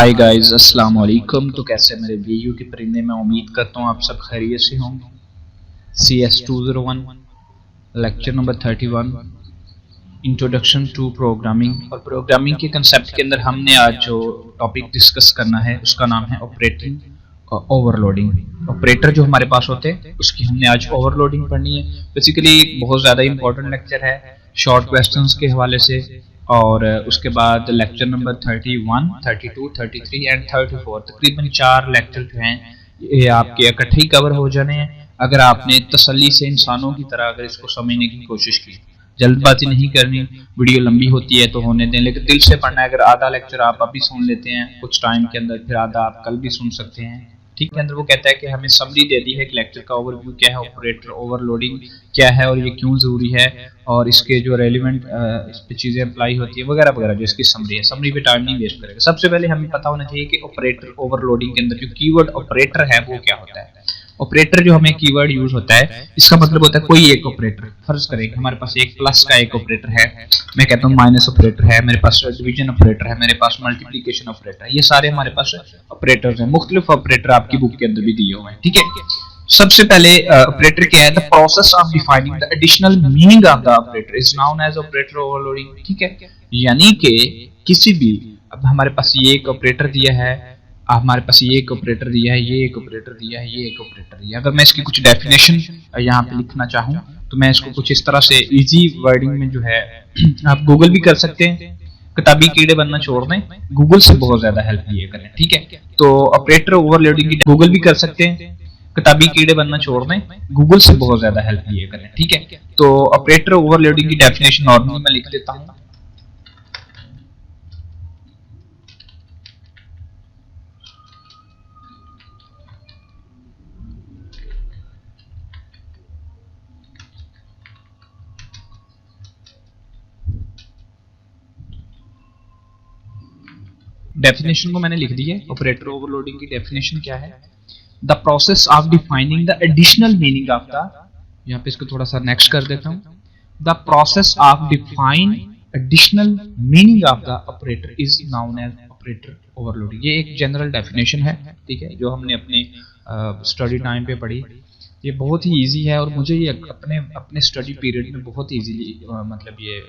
Hi guys, अस्सलाम वालेकुम। तो कैसे मेरे वीयू के परिंदे, मैं उम्मीद करता हूँ आप सब खैरियत से होंगे। CS201 lecture number 31 introduction to programming. और प्रोग्रामिंग के कंसेप्ट के अंदर हमने आज जो टॉपिक डिस्कस करना है उसका नाम है ऑपरेटिंग और ओवरलोडिंग। ऑपरेटर जो हमारे पास होते हैं उसकी हमने आज ओवरलोडिंग पढ़नी है। बेसिकली एक बहुत ज़्यादा इंपॉर्टेंट लेक्चर है शॉर्ट क्वेश्चंस के हवाले से। और उसके बाद लेक्चर नंबर 31, 32, 33 एंड 34, तकरीबन 4 लेक्चर जो हैं ये आपके इकट्ठे ही कवर हो जाने हैं अगर आपने तसल्ली से इंसानों की तरह अगर इसको समझने की कोशिश की। जल्दबाजी नहीं करनी, वीडियो लंबी होती है तो होने दें, लेकिन दिल से पढ़ना है। अगर आधा लेक्चर आप अभी सुन लेते हैं कुछ टाइम के अंदर, फिर आधा आप कल भी सुन सकते हैं। ठीक है, अंदर वो कहता है कि हमें समरी दे दी है कि लेक्चर का ओवरव्यू क्या है, ऑपरेटर ओवरलोडिंग क्या है और ये क्यों जरूरी है, और इसके जो रेलिवेंट इस पे चीजें अप्लाई होती है वगैरह वगैरह, जो इसकी समरी है। समरी पे टाइम नहीं वेस्ट करेगा। सबसे पहले हमें पता होना चाहिए कि ऑपरेटर ओवरलोडिंग के अंदर जो कीवर्ड ऑपरेटर है वो क्या होता है। ऑपरेटर जो हमें कीवर्ड यूज होता है इसका मतलब होता है कोई एक ऑपरेटर। फर्ज करें कि हमारे पास एक प्लस का एक ऑपरेटर है, मैं कहता हूँ माइनस ऑपरेटर है, मेरे पास डिवीजन ऑपरेटर है, मेरे पास मल्टीप्लिकेशन ऑपरेटर है। ये सारे हमारे पास ऑपरेटर्स हैं। मुख्तलिफ ऑपरेटर आपकी बुक के अंदर भी दिए हुए हैं। ठीक है, सबसे पहले ऑपरेटर क्या है? The process of defining the additional meaning of the operator is known as operator overloading. ठीक है, यानी कि किसी भी, अब हमारे पास ये एक ऑपरेटर दिया है, हमारे पास ये एक ऑपरेटर दिया है, ये एक ऑपरेटर दिया है, ये एक ऑपरेटर दिया है। अगर मैं इसकी कुछ डेफिनेशन यहाँ पे लिखना चाहूँ तो मैं इसको कुछ इस तरह से इजी वर्डिंग में जो है आप गूगल भी कर सकते हैं। किताबी कीड़े बनना छोड़ दें, गूगल से बहुत ज्यादा हेल्प लिया करें। ठीक है, तो ऑपरेटर ओवरलोडिंग की गूगल भी कर सकते हैं। किताबी कीड़े बनना छोड़ दें, गूगल से बहुत ज्यादा हेल्प लिया करें। ठीक है, तो ऑपरेटर ओवरलोडिंग की डेफिनेशन नॉर्मली मैं लिख देता हूँ। डेफिनेशन को मैंने लिख दी है। ऑपरेटर ओवरलोडिंग की डेफिनेशन क्या है? The process of defining the additional meaning of the, यहाँ पे इसको थोड़ा सा नेक्स्ट कर देता हूँ। The process of define additional meaning of the operator is known as operator overloading. ये एक जनरल डेफिनेशन है, ठीक है, जो हमने अपने स्टडी टाइम पे पढ़ी। ये बहुत ही इजी है और मुझे ये अपने स्टडी पीरियड में बहुत इजीली मतलब ये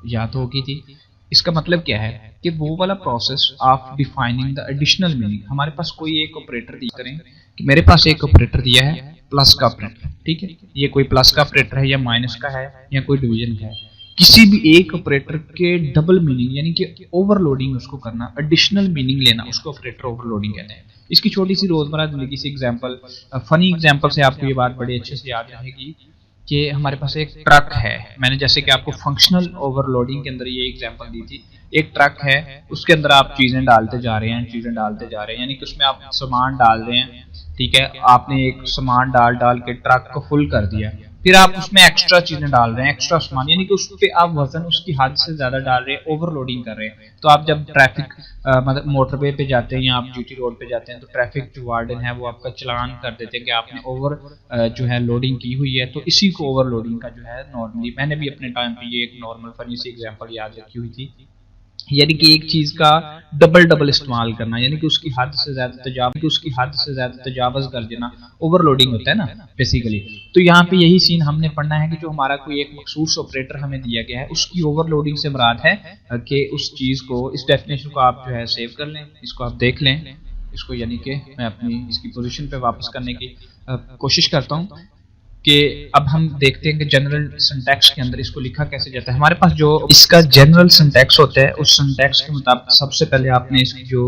याद हो गई थी। इसका मतलब क्या है कि वो वाला process of defining the additional meaning, हमारे पास कोई एक ऑपरेटर दिया करें कि मेरे पास एक ऑपरेटर दिया है प्लस का ऑपरेटर। ठीक है, ये कोई प्लस का ऑपरेटर है या माइनस का है या कोई डिवीजन का है। किसी भी एक ऑपरेटर के डबल मीनिंग यानी कि ओवरलोडिंग उसको करना, एडिशनल मीनिंग लेना, उसको ऑपरेटर ओवरलोडिंग कहते हैं। इसकी छोटी सी रोजमर्रा जिंदगी से एग्जांपल, फनी एग्जांपल से आपको ये बात बड़े अच्छे से याद रहेगी कि हमारे पास एक ट्रक है। मैंने जैसे कि आपको फंक्शनल ओवरलोडिंग के अंदर ये एग्जांपल दी थी। एक ट्रक है, उसके अंदर आप चीजें डालते जा रहे हैं, चीजें डालते जा रहे हैं, यानी कि उसमें आप सामान डाल रहे हैं। ठीक है, आपने एक सामान डाल डाल के ट्रक को फुल कर दिया, फिर आप उसमें एक्स्ट्रा चीजें डाल रहे हैं, एक्स्ट्रा सामान, यानी कि उस पे आप वजन उसकी हद से ज्यादा डाल रहे हैं, ओवरलोडिंग कर रहे हैं। तो आप जब ट्रैफिक मतलब मोटरवे पे जाते हैं या आप जीटी रोड पे जाते हैं तो ट्रैफिक जो वार्डन है वो आपका चलान कर देते हैं कि आपने ओवर जो है लोडिंग की हुई है। तो इसी को ओवरलोडिंग का जो है नॉर्मली, मैंने भी अपने टाइम पे ये एक नॉर्मल फनी सी एग्जांपल याद रखी हुई थी, यानी कि एक चीज का डबल इस्तेमाल करना, यानी कि उसकी हद से ज्यादा तजावज कर देना, ओवरलोडिंग होता है ना बेसिकली। तो यहाँ पे यही सीन हमने पढ़ना है कि जो हमारा कोई एक मखसूस ऑपरेटर हमें दिया गया है उसकी ओवरलोडिंग से मुराद है कि उस चीज को, इस डेफिनेशन को आप जो है सेव कर लें, इसको आप देख लें, इसको, यानी कि मैं अपनी इसकी पोजीशन पे वापस करने की कोशिश करता हूँ कि अब हम देखते हैं कि जनरल सिंटैक्स के अंदर इसको लिखा कैसे जाता है। हमारे पास जो इसका जनरल सिंटैक्स होता है उस सिंटैक्स के मुताबिक सबसे पहले आपने इसकी जो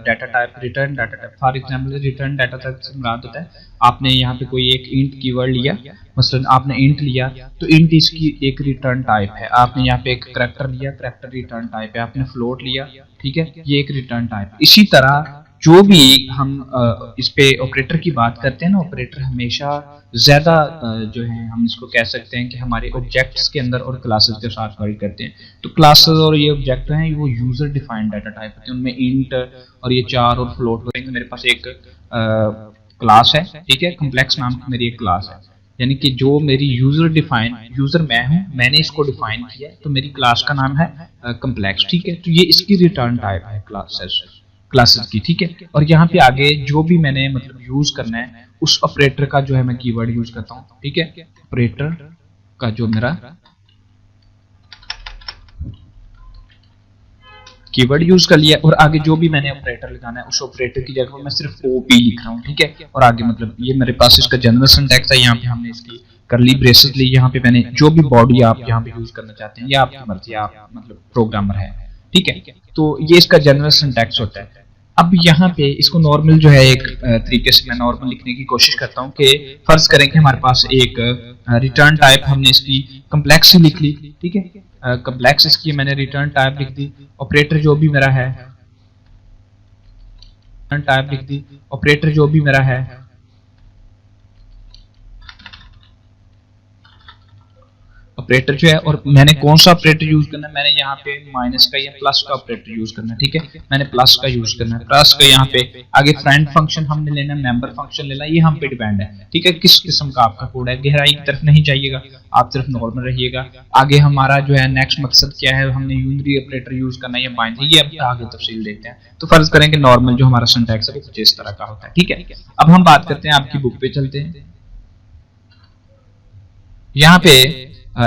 data type, return data type, for example return data type से मुराद होता है आपने यहाँ पे कोई एक इंट कीवर्ड लिया, मसलन आपने इंट लिया तो इंट इसकी एक रिटर्न टाइप है। आपने यहाँ पे एक करैक्टर लिया, करैक्टर रिटर्न टाइप है। आपने फ्लोट लिया, ठीक है, ये एक रिटर्न टाइप। इसी तरह जो भी हम इस पे ऑपरेटर की बात करते हैं ना, ऑपरेटर हमेशा ज्यादा जो है हम इसको कह सकते हैं कि हमारे ऑब्जेक्ट्स के अंदर और क्लासेस के साथ वर्क करते हैं। तो क्लासेस और ये ऑब्जेक्ट हैं वो यूजर डिफाइंड डाटा टाइप होते हैं, उनमें इंट और ये चार और फ्लोट होते हैं। मेरे पास एक क्लास है, ठीक है, कॉम्प्लेक्स नाम की मेरी एक क्लास है, यानी कि जो मेरी यूजर डिफाइन, यूजर मैं हूं, मैंने इसको डिफाइन किया है, तो मेरी क्लास का नाम है कॉम्प्लेक्स। ठीक है, तो ये इसकी रिटर्न टाइप है क्लासेस। क्लासेस की, ठीक है। और यहाँ पे आगे जो भी मैंने मतलब यूज करना है उस ऑपरेटर का जो है मैं कीवर्ड यूज करता हूँ, ठीक है। ऑपरेटर का जो मेरा कीवर्ड यूज कर लिया और आगे जो भी मैंने ऑपरेटर लगाना है उस ऑपरेटर की जगह मैं सिर्फ ओपी लिख रहा हूँ, ठीक है। और आगे मतलब ये मेरे पास इसका जनरल सिंटैक्स है, यहाँ पे हमने इसकी करली ब्रेसेस ली, यहाँ पे मैंने जो भी बॉडी आप यहाँ पे यूज करना चाहते हैं या आपकी मर्जी, आप मतलब प्रोग्रामर है, ठीक है। तो ये इसका जनरल सिंटैक्स होता है। अब यहाँ पे इसको नॉर्मल जो है एक तरीके से मैं नॉर्मल लिखने की कोशिश करता हूँ कि फर्ज करें कि हमारे पास एक रिटर्न टाइप हमने इसकी कम्प्लेक्स ही लिख ली, ठीक है। कम्प्लेक्स इसकी मैंने रिटर्न टाइप लिख दी, ऑपरेटर जो भी मेरा है रिटर्न टाइप लिख दी, ऑपरेटर जो भी मेरा है ऑपरेटर जो है, और मैंने कौन सा ऑपरेटर यूज करना है, मैंने यहाँ पे माइनस का या प्लस का ऑपरेटर यूज करना है, ठीक है। मैंने प्लस का यूज करना है, प्लस का यहाँ पे आगे फ्रेंड फंक्शन हमने लेना है, मेंबर फंक्शन लेना है, ये हम पे डिपेंड है, ठीक है। किस किस्म का आपका कोड है, गहराई की तरफ नहीं जाइएगा, आप सिर्फ नॉर्मल रहिएगा। आगे हमारा जो है नेक्स्ट मकसद क्या है, हमने यूनरी ऑपरेटर यूज करना है या बाइनरी, ये अब आगे तफसील देखते हैं। तो फर्ज करें कि नॉर्मल जो हमारा सिंटैक्स है कुछ इस तरह का होता है, ठीक है। अब हम बात करते हैं आपकी बुक पे चलते हैं, यहाँ पे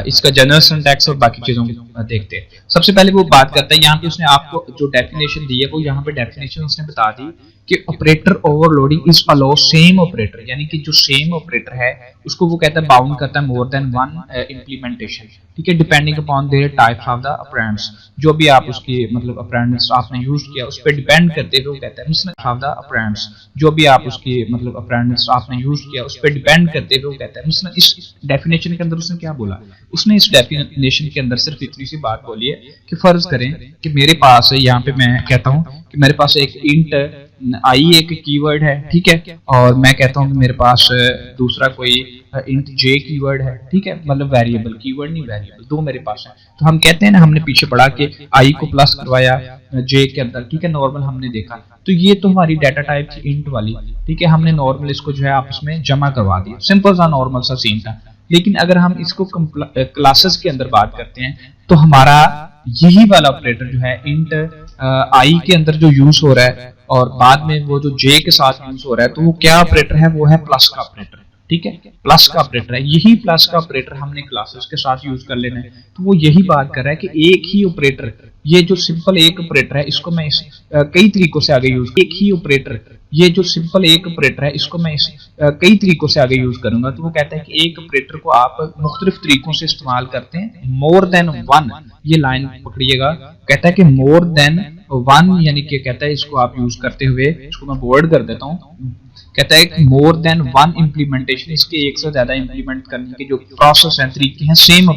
इसका जनरल सिंटैक्स और बाकी चीजों को देखते हैं। सबसे पहले वो बात करता है, यहाँ पे उसने आपको जो डेफिनेशन दी है वो यहाँ पे डेफिनेशन उसने बता दी कि operator overloading is allow same operator, यानी कि जो सेम ऑपरेटर है उसको वो कहता है बाउंड करता है मोर देन वन इंप्लीमेंटेशन, ठीक है, depending upon their types of the operands. जो भी आप उसकी मतलब ऑपरेंड्स आपने यूज किया उस पर डिपेंड करते हुए वो कहता है ऑफ द ऑपरेंड्स, जो भी आप उसकी मतलब ऑपरेंड्स आपने यूज किया उस पर डिपेंड करते हुए वो कहता है। मतलब इस डेफिनेशन के अंदर उसने क्या बोला, उसने इस डेफिनेशन के अंदर सिर्फ इतनी सी बात बोली है कि फर्ज करें कि मेरे पास यहाँ पे मैं कहता हूँ कि मेरे पास एक इंट आई एक कीवर्ड है, ठीक है, और मैं कहता हूँ कि मेरे पास दूसरा कोई इंट जे कीवर्ड है, ठीक है, मतलब वेरिएबल, कीवर्ड नहीं वेरिएबल, दो मेरे पास है। तो हम कहते हैं ना, हमने पीछे पढ़ा कि आई को प्लस करवाया जे के अंदर, ठीक है, नॉर्मल हमने देखा, तो ये तो हमारी डाटा टाइप थी इंट वाली, ठीक है। हमने नॉर्मल इसको जो है आपस में जमा करवा दिया, सिंपल सा नॉर्मल सा सीन था। लेकिन अगर हम इसको क्लासेस के अंदर बात करते हैं तो हमारा यही वाला ऑपरेटर जो है इंट आई के अंदर जो यूज हो रहा है और बाद में वो जो जे के साथ यूज हो रहा है, तो वो क्या ऑपरेटर है, वो है प्लस का ऑपरेटर, ठीक है, प्लस का ऑपरेटर है। यही प्लस का ऑपरेटर हमने क्लासेस के साथ यूज कर लेना है। तो वो यही बात कर रहा है कि एक ही ऑपरेटर, ये जो सिंपल एक ऑपरेटर है इसको मैं कई तरीकों से आगे यूज, एक ही ऑपरेटर, ये जो सिंपल एक ऑपरेटर है इसको मैं कई तरीकों से आगे यूज करूंगा। तो वो कहता है कि एक ऑपरेटर को आप मुख्तलिफ तरीकों से इस्तेमाल करते हैं, मोर देन वन, ये लाइन पकड़िएगा, कहता है कि मोर देन वन, यानी कि कहता है इसको आप यूज करते हुए, इसको मैं बोल्ड कर देता हूँ, कहता है मोर देन वन इंप्लीमेंटेशन, इसके एक से ज्यादा इंप्लीमेंट करने के जो प्रोसेस हैं, तरीके हैं, सेम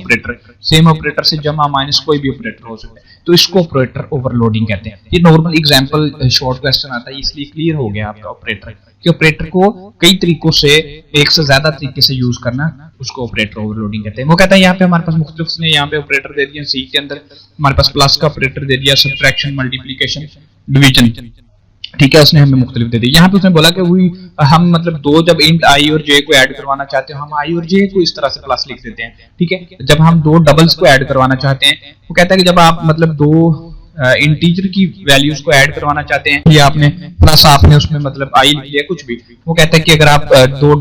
ऑपरेटर से जमा माइनस कोई भी ऑपरेटर हो सकता है, तो इसको ऑपरेटर ओवरलोडिंग कहते हैं। ये नॉर्मल एग्जांपल शॉर्ट क्वेश्चन आता है, इसलिए क्लियर हो गया आपका ऑपरेटर कि ऑपरेटर को कई तरीकों से, एक से ज्यादा तरीके से यूज करना, उसको ऑपरेटर ओवरलोडिंग कहते हैं। वो कहता है यहाँ पे हमारे पास मुख्तलिफ ने यहाँ पे ऑपरेटर दे दिया, सी के अंदर हमारे पास प्लस का ऑपरेटर दे दिया, सब्ट्रैक्शन, मल्टीप्लिकेशन, डिवीजन, ठीक है, उसने हमें मुख्तलिफ दे दी। यहाँ पे उसने बोला कि वही हम मतलब दो जब इंट आई और जे को ऐड करवाना चाहते हैं, हम आई और जे को इस तरह से प्लस लिख देते हैं, ठीक है। जब हम दो डबल्स को ऐड करवाना चाहते हैं, वो कहता है कि जब आप मतलब दो इंटीजर की वैल्यूज को ऐड करवाना चाहते हैं, ये आपने प्लस आपने उसमें मतलब आई लिख लिया कुछ भी, वो कहता है कि अगर आप दो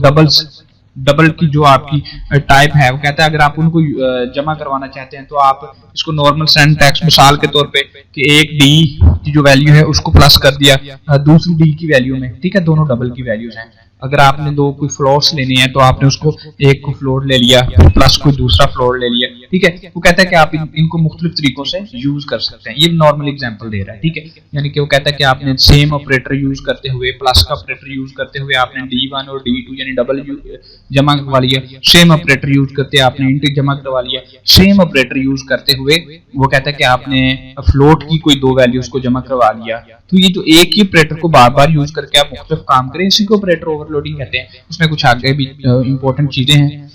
डबल की जो आपकी टाइप है, वो कहता है अगर आप उनको जमा करवाना चाहते हैं तो आप इसको नॉर्मल सिंटैक्स मिसाल के तौर पे कि एक डी की जो वैल्यू है उसको प्लस कर दिया दूसरी डी की वैल्यू में, ठीक है, दोनों डबल की वैल्यूज हैं। अगर आपने दो कोई फ्लोर्स लेनी है तो आपने उसको एक को फ्लोर ले लिया प्लस कोई दूसरा फ्लोर ले लिया, ठीक है। वो कहता है कि आप इनको मुख्तलिफ तरीकों से यूज कर सकते हैं। ये नॉर्मल एग्जांपल दे रहा है, ठीक है, यानी कि वो कहता है कि आपने सेम ऑपरेटर यूज करते हुए, प्लस का ऑपरेटर यूज करते हुए आपने D1 और D2 यानी डबल जमा करवा लिया, सेम ऑपरेटर यूज करते आपने इंट जमा करवा लिया, सेम ऑपरेटर यूज करते हुए वो कहता है कि आपने फ्लोट की कोई दो वैल्यूज को जमा करवा लिया। तो ये जो एक ही ऑपरेटर को बार बार यूज करके आप मुख्तलिफ काम करें, इसी को ऑपरेटर ओवरलोडिंग कहते हैं। उसमें कुछ आगे भी इंपॉर्टेंट चीजें हैं।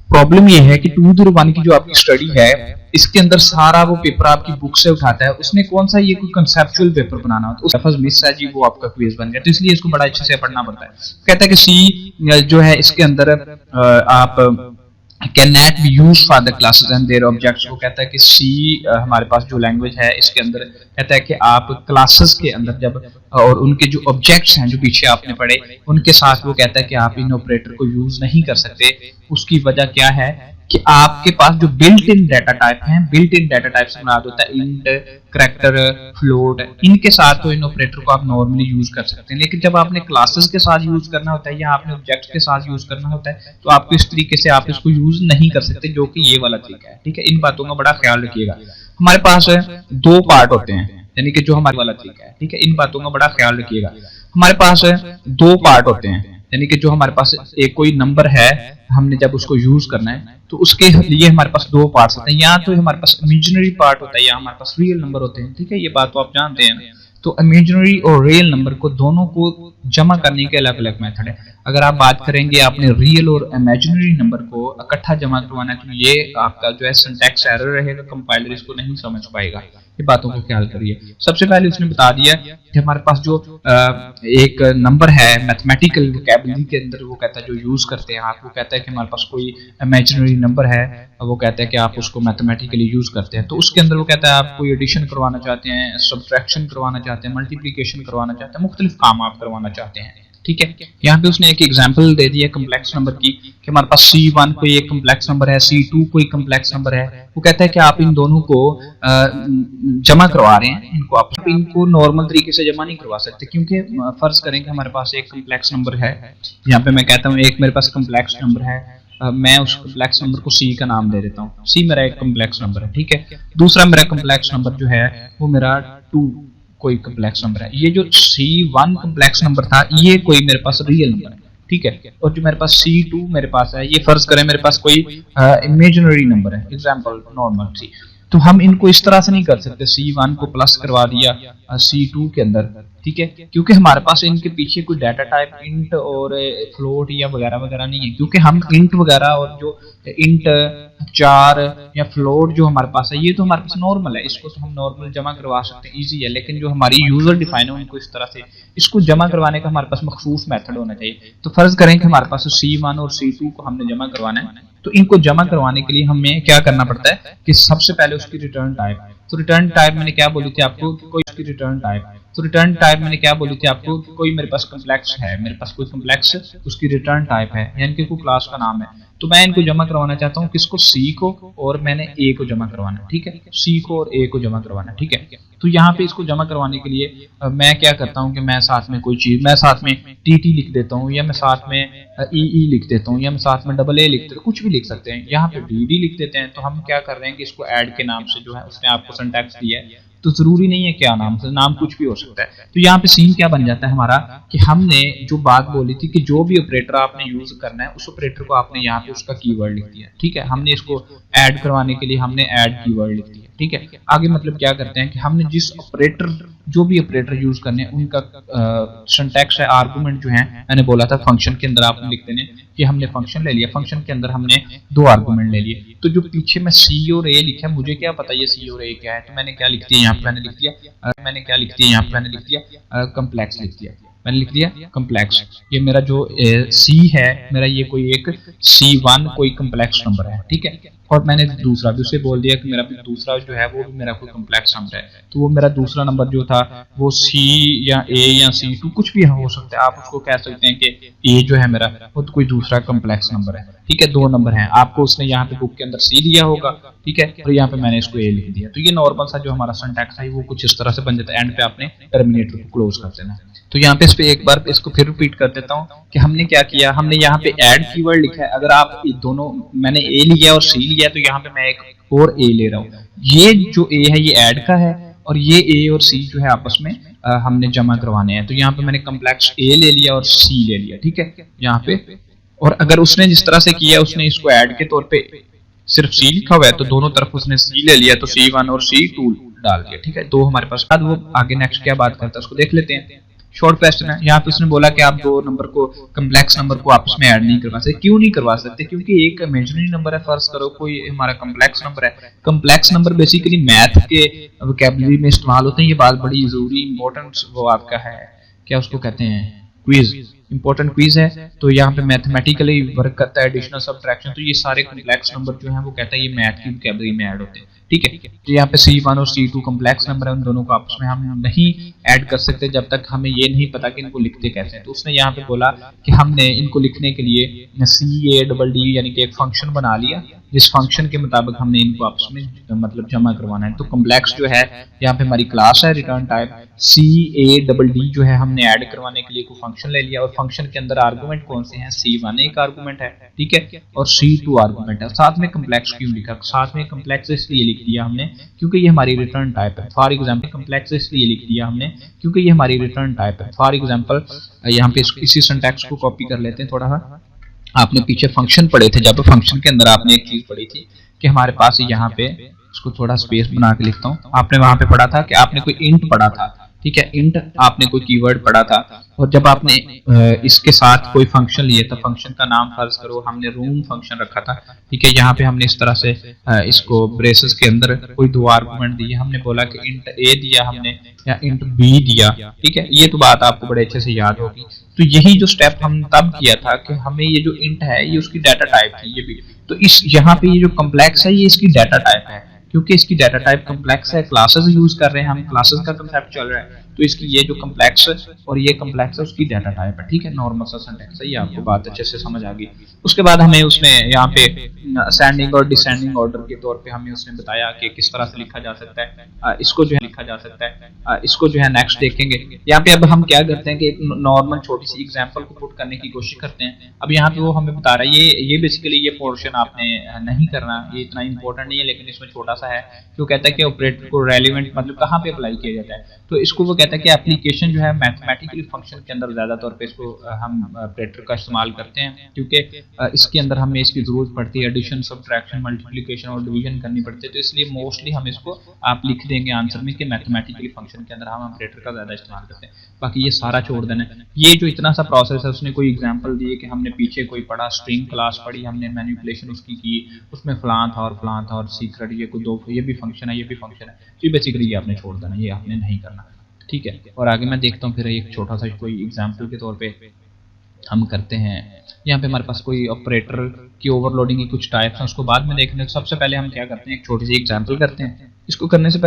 प्रॉब्लम ये है कि 201 की जो आपकी स्टडी है, इसके अंदर सारा वो पेपर आपकी बुक से उठाता है, उसने कौन सा ये कोई कंसेप्चुअल पेपर बनाना हो, तो उसका मिस है जी, वो आपका क्विज बन गया, तो इसलिए इसको बड़ा अच्छे से पढ़ना पड़ता है। कहता है कि सी जो है इसके अंदर आप can not be used for the classes and their objects. वो कहता है कि सी हमारे पास जो लैंग्वेज है इसके अंदर कहता है कि आप क्लासेस के अंदर जब और उनके जो ऑब्जेक्ट्स हैं जो पीछे आपने पढ़े उनके साथ वो कहता है कि आप इन ऑपरेटर को यूज नहीं कर सकते। उसकी वजह क्या है कि आपके पास जो बिल्ट इन डाटा टाइप हैं, बिल्ट इन डाटा टाइप से मुराद होता है इंट, करैक्टर, फ्लोट, इनके साथ तो इन ऑपरेटर को आप नॉर्मली यूज कर सकते हैं। लेकिन जब आपने क्लासेस के साथ यूज करना होता है या आपने ऑब्जेक्ट्स के साथ यूज करना होता है तो आपको इस तरीके से आप इसको यूज नहीं कर सकते, जो कि ये वाला तरीका है। ठीक है, इन बातों का बड़ा ख्याल रखिएगा। हमारे पास दो पार्ट होते हैं, यानी कि जो हमारे वाला तरीका है। ठीक है, इन बातों का बड़ा ख्याल रखिएगा। हमारे पास दो पार्ट होते हैं, यानी कि जो हमारे पास एक कोई नंबर है, हमने जब उसको यूज करना है तो उसके लिए हमारे पास दो पार्ट्स होते हैं, या तो हमारे पास इमेजिनरी पार्ट होता है या हमारे पास रियल नंबर होते हैं। ठीक है, ये बात तो आप जानते हैं। तो इमेजिनरी और रियल नंबर को दोनों को जमा करने के अलग अलग मेथड है। अगर आप बात करेंगे आपने रियल और इमेजिनरी नंबर को इकट्ठा जमा करवाना है तो ये आपका जो है सिंटैक्स एरर रहेगा, कंपाइलर इसको नहीं समझ पाएगा। ये बातों को ख्याल करिए। सबसे पहले उसने बता दिया कि हमारे पास जो एक नंबर है मैथमेटिकल वोकैबुलरी के अंदर, वो कहता है जो यूज करते हैं आप, वो कहता है कि हमारे पास कोई इमेजिनरी नंबर है, वो कहता है कि आप उसको मैथमेटिकली यूज करते हैं। तो उसके अंदर वो कहता है आप कोई एडिशन करवाना चाहते हैं, सब्ट्रैक्शन करवाना चाहते हैं, मल्टीप्लिकेशन करवाना चाहते हैं, मुख्तलिफ काम आप करवाना चाहते हैं। ठीक है, यहाँ पे उसने एक एग्जांपल दे दिया कम्प्लेक्स नंबर की कि हमारे पास C1 कोई एक कम्प्लेक्स नंबर है, C2 कोई कम्प्लेक्स नंबर है। वो कहता है कि आप इन दोनों को जमा करवा रहे हैं, इनको आप इनको नॉर्मल तरीके से जमा नहीं करवा सकते, क्योंकि फर्ज करें कि हमारे पास एक कम्प्लेक्स नंबर है। यहाँ पे मैं कहता हूँ एक मेरे पास कम्प्लेक्स नंबर है, मैं उस कम्प्लेक्स नंबर को C का नाम दे देता हूँ। C मेरा एक कम्प्लेक्स नंबर है। ठीक है, दूसरा मेरा कम्प्लेक्स नंबर जो है वो मेरा 2 कोई कम्प्लेक्स नंबर है। ये जो C1 कम्प्लेक्स नंबर था ये कोई मेरे पास रियल नंबर है। ठीक है, और जो मेरे पास C2 मेरे पास है, ये फर्ज करें मेरे पास कोई इमेजिनरी नंबर है, एग्जांपल नॉर्मल सी। तो हम इनको इस तरह से नहीं कर सकते C1 को प्लस करवा दिया C2 के अंदर। ठीक है, क्योंकि हमारे पास इनके पीछे कोई डाटा टाइप इंट और फ्लोट या वगैरह वगैरह नहीं है, क्योंकि हम इंट वगैरह और जो इंट, चार या फ्लोट जो हमारे पास है ये तो हमारे पास नॉर्मल है, इसको तो हम नॉर्मल जमा करवा सकते हैं, इजी है। लेकिन जो हमारी यूजर डिफाइन है उनको इस तरह से इसको जमा करवाने का हमारे पास मखसूस मेथड होना चाहिए। तो फर्ज करें कि हमारे पास C1 और C2 को हमने जमा करवाना है, तो इनको जमा करवाने के लिए हमें क्या करना पड़ता है कि सबसे पहले उसकी रिटर्न टाइप। तो रिटर्न टाइप मैंने क्या बोली थी आपको, कोई उसकी रिटर्न टाइप। तो रिटर्न टाइप मैंने क्या बोली थी आपको कि कोई मेरे पास कम्प्लेक्स है, मेरे पास कोई कम्प्लेक्स उसकी रिटर्न टाइप है, यानी कि कोई क्लास का नाम है। तो मैं इनको जमा करवाना चाहता हूँ किसको, C को, और मैंने A को जमा करवाना। ठीक है, C को और A को जमा करवाना। ठीक है, तो यहाँ पे इसको जमा करवाने के लिए मैं क्या करता हूँ कि मैं साथ में कोई चीज, मैं साथ में TT लिख देता हूँ, या मैं साथ में EE लिख देता हूँ, या मैं साथ में AA लिख देता हूँ, कुछ भी लिख सकते हैं। यहाँ पे DD लिख देते हैं। तो हम क्या कर रहे हैं कि इसको ऐड के नाम से जो है उसने आपको सिंटैक्स दिया है, तो जरूरी नहीं है क्या नाम से, नाम कुछ भी हो सकता है। तो यहाँ पे सीन क्या बन जाता है हमारा कि हमने जो बात बोली थी कि जो भी ऑपरेटर आपने यूज करना है उस ऑपरेटर को आपने यहाँ पे उसका कीवर्ड लिख दिया। ठीक है, हमने इसको ऐड करवाने के लिए हमने ऐड कीवर्ड लिख दिया। ठीक है, आगे मतलब क्या करते हैं कि हमने जिस ऑपरेटर, जो भी ऑपरेटर यूज करने हैं उनका सिंटैक्स है, आर्गुमेंट जो है, मैंने बोला था फंक्शन के अंदर आपने लिख देने कि हमने फंक्शन ले लिया, फंक्शन के अंदर हमने 2 आर्गुमेंट ले लिए। तो जो पीछे में C और A लिखा है, मुझे क्या पता ये C और A क्या है, तो मैंने क्या लिख दिया यहाँ पे, मैंने लिख दिया कम्प्लेक्स लिख दिया, मैंने लिख दिया कम्प्लेक्स। ये मेरा जो C है, मेरा ये कोई एक C1 कोई कम्प्लेक्स नंबर है। ठीक है, और मैंने दूसरा भी उसे बोल दिया कि मेरा दूसरा जो है वो भी मेरा कोई कम्प्लेक्स नंबर है। तो वो मेरा दूसरा नंबर जो था वो C या A या C2 कुछ भी हो सकता है। आप उसको कह सकते हैं कि A जो है मेरा वो तो कोई दूसरा कम्प्लेक्स नंबर है। ठीक है, 2 नंबर हैं, आपको उसने यहाँ पे बुक के अंदर C दिया होगा। ठीक है, और यहाँ पे मैंने इसको A लिख दिया। तो ये नॉर्मल सा जो हमारा सिंटैक्स है वो कुछ इस तरह से बन जाता है। एंड पे आपने टर्मिनेटर को क्लोज कर देना। तो यहाँ पे इस पे एक बार इसको फिर रिपीट कर देता हूँ कि हमने क्या किया, हमने यहाँ पे ऐड कीवर्ड लिखा है। अगर आप दोनों, मैंने A लिया और C लिया, तो यहाँ पे मैं एक और A ले रहा हूँ। ये जो A है ये ऐड का है, और ये A और C जो है आपस में हमने जमा करवाने हैं। तो यहाँ पे मैंने कम्प्लेक्स A ले लिया और C ले लिया। ठीक है, यहाँ पे, और अगर उसने जिस तरह से किया, उसने इसको ऐड के तौर पे सिर्फ C लिखा हुआ है, तो दोनों तरफ उसने C ले लिया, तो C1 और C2 डाल दिया। ठीक है, 2 हमारे पास। वो आगे नेक्स्ट क्या बात करता है उसको देख लेते हैं। शॉर्ट क्वेश्चन है। यहाँ पे उसने बोला कि आप 2 नंबर को, कम्प्लेक्स नंबर को आपस में ऐड नहीं करवा सकते। क्यों नहीं करवा सकते? क्योंकि एक इमेजिनरी नंबर है, फर्ज करो कोई हमारा कम्प्लेक्स नंबर है। कम्प्लेक्स नंबर बेसिकली मैथ के वोकैबुलरी में इस्तेमाल होते हैं। ये बात बड़ी जरूरी इंपॉर्टेंट वो आपका है, क्या उसको कहते हैं, क्विज। इंपॉर्टेंट क्विज है। तो यहाँ पे मैथमेटिकली वर्क करता है एडिशनल सब्ट्रैक्शन, तो ये सारे कॉम्प्लेक्स नंबर जो है वो कहता है ये मैथ की वोकैबुलरी में ऐड होते हैं, ठीक है। तो यहाँ पे C1 और C2 कॉम्प्लेक्स नंबर है, उन दोनों को आपस में हम नहीं ऐड कर सकते जब तक हमें ये नहीं पता कि इनको लिखते कैसे हैं। तो उसने यहाँ पे बोला कि हमने इनको लिखने के लिए CADD यानी कि एक फंक्शन बना लिया, जिस फंक्शन के मुताबिक हमने इनको आपस में मतलब जमा करवाना है। तो कॉम्प्लेक्स जो है यहाँ पे हमारी क्लास है रिटर्न टाइप, CADD जो है हमने ऐड करवाने के लिए कोई फंक्शन ले लिया, और फंक्शन के अंदर आर्गुमेंट कौन से हैं, C1 एक आर्गुमेंट है, ठीक है, और C2 आर्गुमेंट है। साथ में कॉम्प्लेक्स क्यों लिखा, साथ में कॉम्प्लेक्स इसलिए लिख दिया हमने क्योंकि ये हमारी रिटर्न टाइप है। फॉर एग्जाम्पल कॉम्प्लेक्स इसलिए लिख दिया हमने क्योंकि ये हमारी रिटर्न टाइप है। फॉर एग्जाम्पल यहाँ पे इसी सिंटैक्स को कॉपी कर लेते हैं थोड़ा सा। आपने पीछे फंक्शन पढ़े थे, जब फंक्शन के अंदर आपने एक चीज पढ़ी थी कि हमारे पास यहाँ पे, इसको थोड़ा स्पेस बना के लिखता हूँ, आपने वहां पे पढ़ा था कि आपने कोई इंट पढ़ा था, ठीक है, इंट आपने कोई कीवर्ड पढ़ा था, और जब आपने इसके साथ कोई फंक्शन लिया था, फंक्शन का नाम फर्ज करो हमने रूम फंक्शन रखा था, ठीक है, यहाँ पे हमने इस तरह से इसको ब्रेसेस के अंदर कोई दो आर्गुमेंट दिए, हमने बोला कि इंट ए दिया हमने या इंट बी दिया, ठीक है, ये तो बात आपको बड़े अच्छे से याद होगी। तो यही जो स्टेप हम तब किया था कि हमें ये जो इंट है ये उसकी डाटा टाइप थी, ये भी, तो इस यहाँ पे ये जो कॉम्प्लेक्स है ये इसकी डाटा टाइप है, क्योंकि इसकी डाटा टाइप कॉम्प्लेक्स है, क्लासेस यूज कर रहे हैं हम, क्लासेस का कांसेप्ट चल रहा है, तो इसकी ये जो कॉम्प्लेक्स और ये कॉम्प्लेक्स है उसकी डाटा टाइप है, ठीक है, नॉर्मल सा सिंटैक्स है, ये आपको बात अच्छे से समझ आ गई। उसके बाद हमें उसमें यहाँ पे असेंडिंग और डिसेंडिंग ऑर्डर के तौर पे हमें उसने बताया कि किस तरह से लिखा जा सकता है, इसको जो है लिखा जा सकता है, इसको जो है नेक्स्ट देखेंगे। यहाँ पे अब हम क्या करते हैं कि एक नॉर्मल छोटी सी एग्जांपल को पुट करने की कोशिश करते हैं। अब यहाँ पे वो हमें बता रहा है, ये बेसिकली ये पोर्शन आपने नहीं करना, ये इतना इंपॉर्टेंट नहीं है, लेकिन इसमें छोटा सा है, जो कहता है कि ऑपरेटर को रेलिवेंट मतलब कहाँ पे अप्लाई किया जाता है। तो इसको वो कहता है कि एप्लीकेशन जो है मैथमेटिकली फंक्शन के अंदर ज्यादा तौर पे इसको हम ऑपरेटर का इस्तेमाल करते हैं, क्योंकि इसके अंदर हमें इसकी जरूरत पड़ती है, एडिशन सब्ट्रैक्शन मल्टीप्लिकेशन और डिवीजन करनी पड़ती है, तो इसलिए मोस्टली हम इसको आप लिख देंगे आंसर में कि मैथमेटिकली फंक्शन के अंदर हम ऑपरेटर का ज्यादा इस्तेमाल करते हैं। बाकी ये सारा छोड़ देना। ये जो इतना सा प्रोसेस है उसने कोई एग्जांपल दिए कि हमने पीछे कोई पढ़ा, स्ट्रिंग क्लास पढ़ी हमने, मैनिपुलेशन उसकी की, उसमें फलां था और सीक्रेट, ये कोई दो, ये भी फंक्शन है, ये भी फंक्शन है, तो बेसिकली ये आपने छोड़ देना, ये आपने नहीं करना, ठीक है। और आगे मैं देखता हूँ फिर एक छोटा सा कोई एग्जांपल के तौर पे हम करते हैं। यहाँ पे हमारे पास कोई ऑपरेटर की ओवरलोडिंग की कुछ टाइप्स हैं, उसको बाद में देखने। सबसे पहले हम क्या करते हैं, एक छोटी सी एग्जांपल करते हैं। इसको करने से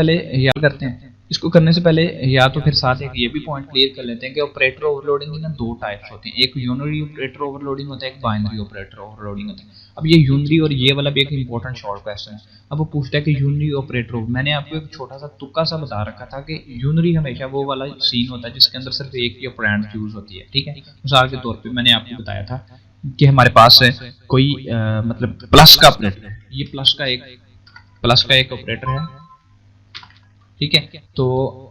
पहले या तो फिर साथ एक ये भी पॉइंट क्लियर कर लेते हैं कि ऑपरेटर ओवरलोडिंग की ना दो टाइप्स होती हैं, एक यूनरी ऑपरेटर ओवरलोडिंग होता है, एक बाइनरी ऑपरेटर ओवरलोडिंग होता है। अब ये यूनरी और ये वाला भी एक इंपॉर्टेंट शॉर्ट क्वेश्चन है। अब वो पूछता है कि यूनरी ऑपरेटर, मैंने आपको एक छोटा सा तुक्का सा बता रखा था कि यूनरी हमेशा वो वाला सीन होता है जिसके अंदर सिर्फ एक ही ऑपरेंड यूज होती है, ठीक है। मिसाल के तौर पे मैंने आपको बताया था कि हमारे पास है कोई मतलब प्लस का ऑपरेटर, ये प्लस का एक ऑपरेटर है, ठीक है। तो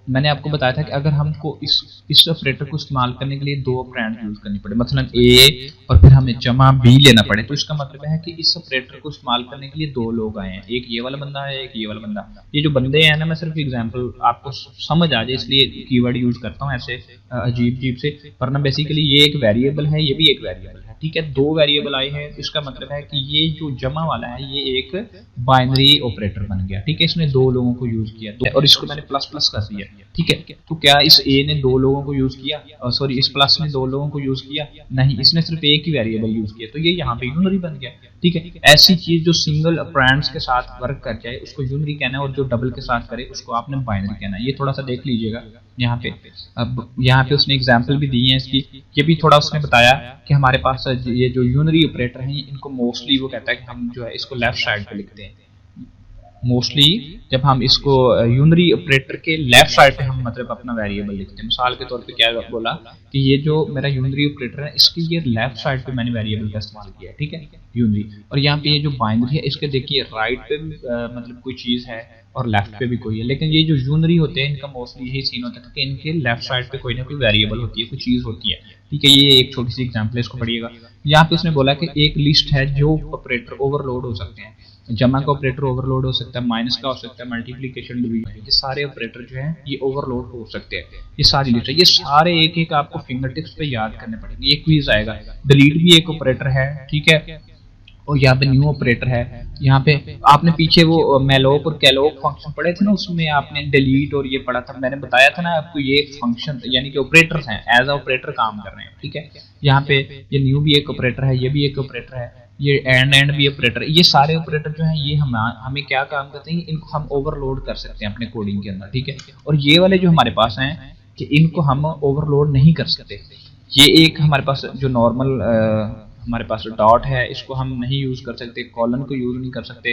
मैंने आपको बताया था कि अगर हमको इस ऑपरेटर को इस्तेमाल करने के लिए दो ऑपरेंड यूज करनी पड़े, मतलब ए और फिर हमें जमा बी लेना पड़े, तो इसका मतलब है कि इस ऑपरेटर को इस्तेमाल करने के लिए दो लोग आए हैं, एक ये वाला बंदा है, एक ये वाला बंदा। ये जो बंदे हैं ना, मैं सिर्फ एग्जांपल आपको समझ आ जाए इसलिए कीवर्ड यूज करता हूँ ऐसे अजीब से, वरना बेसिकली ये एक वेरिएबल है, ये भी एक वेरिएबल है, ठीक है। दो वेरिएबल आए हैं, इसका मतलब है कि ये जो जमा वाला है ये एक बाइनरी ऑपरेटर बन गया, ठीक है। इसने दो लोगों को यूज किया और इसको मैंने प्लस प्लस कर दिया, ठीक है। तो क्या इस ए ने दो लोगों को यूज किया, सॉरी इस प्लस ने दो लोगों को यूज किया? नहीं, इसने सिर्फ एक ही वेरिएबल यूज किया, तो ये यहाँ पे यूनरी बन गया, ठीक है। ऐसी चीज जो सिंगल ऑपरेंड्स के साथ वर्क कर जाए उसको यूनरी कहना है, और जो डबल के साथ करे उसको आपने बाइनरी कहना है। ये थोड़ा सा देख लीजिएगा यहाँ पे। अब यहाँ पे उसने एग्जाम्पल भी दी है इसकी, ये भी थोड़ा उसने बताया कि हमारे पास ये जो यूनरी ऑपरेटर हैं इनको मोस्टली वो कहता है कि हम जो है इसको लेफ्ट साइड पे लिखते हैं। मोस्टली जब हम इसको यूनरी ऑपरेटर के लेफ्ट साइड पे हम मतलब अपना वेरिएबल लिखते हैं। मिसाल के तौर पे क्या बोला कि ये जो मेरा यूनरी ऑपरेटर है इसकी ये लेफ्ट साइड पे मैंने वेरिएबल का इस्तेमाल किया है, ठीक है, यूनरी। और यहाँ पे ये जो बाइनरी है इसके देखिए राइट पे मतलब कोई चीज है और लेफ्ट पे भी कोई है, लेकिन ये जो यूनरी होते हैं इनका मोस्टली यही सीन होता है कि इनके लेफ्ट साइड पे कोई ना कोई वेरिएबल होती है, कोई चीज होती है, ठीक है। ये एक छोटी सी एग्जांपल है, इसको पढ़िएगा। यहाँ पे उसने बोला कि एक लिस्ट है जो ऑपरेटर ओवरलोड हो सकते हैं, जमा का ऑपरेटर ओवरलोड हो सकता है, माइनस का हो सकता है, मल्टीप्लिकेशन डिवीजन, ये सारे ऑपरेटर जो हैं ये ओवरलोड हो सकते हैं। ये सारी लिस्ट है, ये सारे एक एक आपको फिंगर टिप्स पे याद करने पड़ेंगे। ये क्विज आएगा। डिलीट भी एक ऑपरेटर है, ठीक है, और यहाँ पे न्यू ऑपरेटर है। यहाँ पे आपने पीछे वो मेलोक और कैलोक फंक्शन पढ़े थे ना, उसमें आपने डिलीट और ये पढ़ा था, मैंने बताया था ना आपको, ये फंक्शन यानी कि ऑपरेटर्स हैं, एज ऑपरेटर काम कर रहे हैं, ठीक है। यहाँ पे ये न्यू भी एक ऑपरेटर है, ये भी एक ऑपरेटर है, ये एंड भी ऑपरेटर, ये सारे ऑपरेटर जो हैं ये हमें क्या काम करते हैं, इनको हम ओवरलोड कर सकते हैं अपने कोडिंग के अंदर, ठीक है। और ये वाले जो हमारे पास हैं कि इनको हम ओवरलोड नहीं कर सकते। ये एक हमारे पास जो नॉर्मल हमारे पास डॉट है, इसको हम नहीं यूज कर सकते, कॉलन को यूज नहीं कर सकते,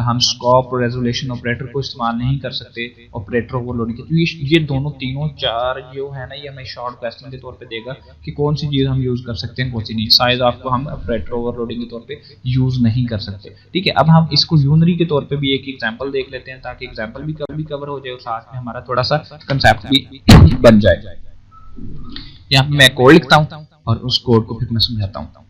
हम स्कोप रेजोल्यूशन ऑपरेटर को इस्तेमाल नहीं कर सकते ऑपरेटर ओवरलोडिंग के। तो ये दोनों तीनों चार जो है ना, ये हमें शॉर्ट क्वेश्चन के तौर पे देगा कि कौन सी चीज हम यूज कर सकते हैं, कौन सी नहीं। साइज आपको हम ऑपरेटर ओवरलोडिंग के तौर पे यूज नहीं कर सकते, ठीक है। अब हम इसको यूनरी के तौर पे भी एक एग्जांपल देख लेते हैं, ताकि एग्जांपल भी कवर हो जाए और साथ में हमारा थोड़ा सा कंसेप्ट भी बन जाए। यहाँ पे मैं कोड लिखता हूँ और उस कोड को फिर मैं समझाता हूँ।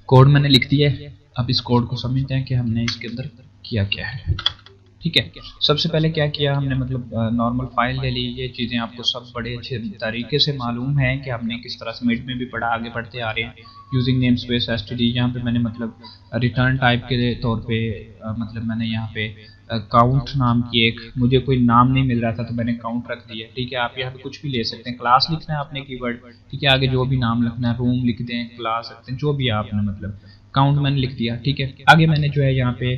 कोड मैंने लिख दिया है, अब इस कोड को समझते हैं कि हमने इसके अंदर किया क्या है, ठीक है। सबसे पहले क्या किया हमने, मतलब नॉर्मल फाइल ले ली। ये चीज़ें आपको सब बड़े अच्छे तरीके से मालूम है कि हमने किस तरह से मिड में भी पढ़ा, आगे पढ़ते आ रहे हैं। यूजिंग नेम स्पेस एसटीडी, यहाँ पे मैंने मतलब रिटर्न टाइप के तौर पे मतलब मैंने यहाँ पे काउंट नाम की एक, मुझे कोई नाम नहीं मिल रहा था तो मैंने काउंट रख दिया, ठीक है। आप यहाँ पे कुछ भी ले सकते हैं, क्लास लिखना है आपने कीवर्ड, ठीक है। आगे जो भी नाम लिखना है, रूम लिख दें, क्लास रखते हैं, जो भी आपने मतलब काउंट मैंने लिख दिया, ठीक है। आगे मैंने जो है यहाँ पे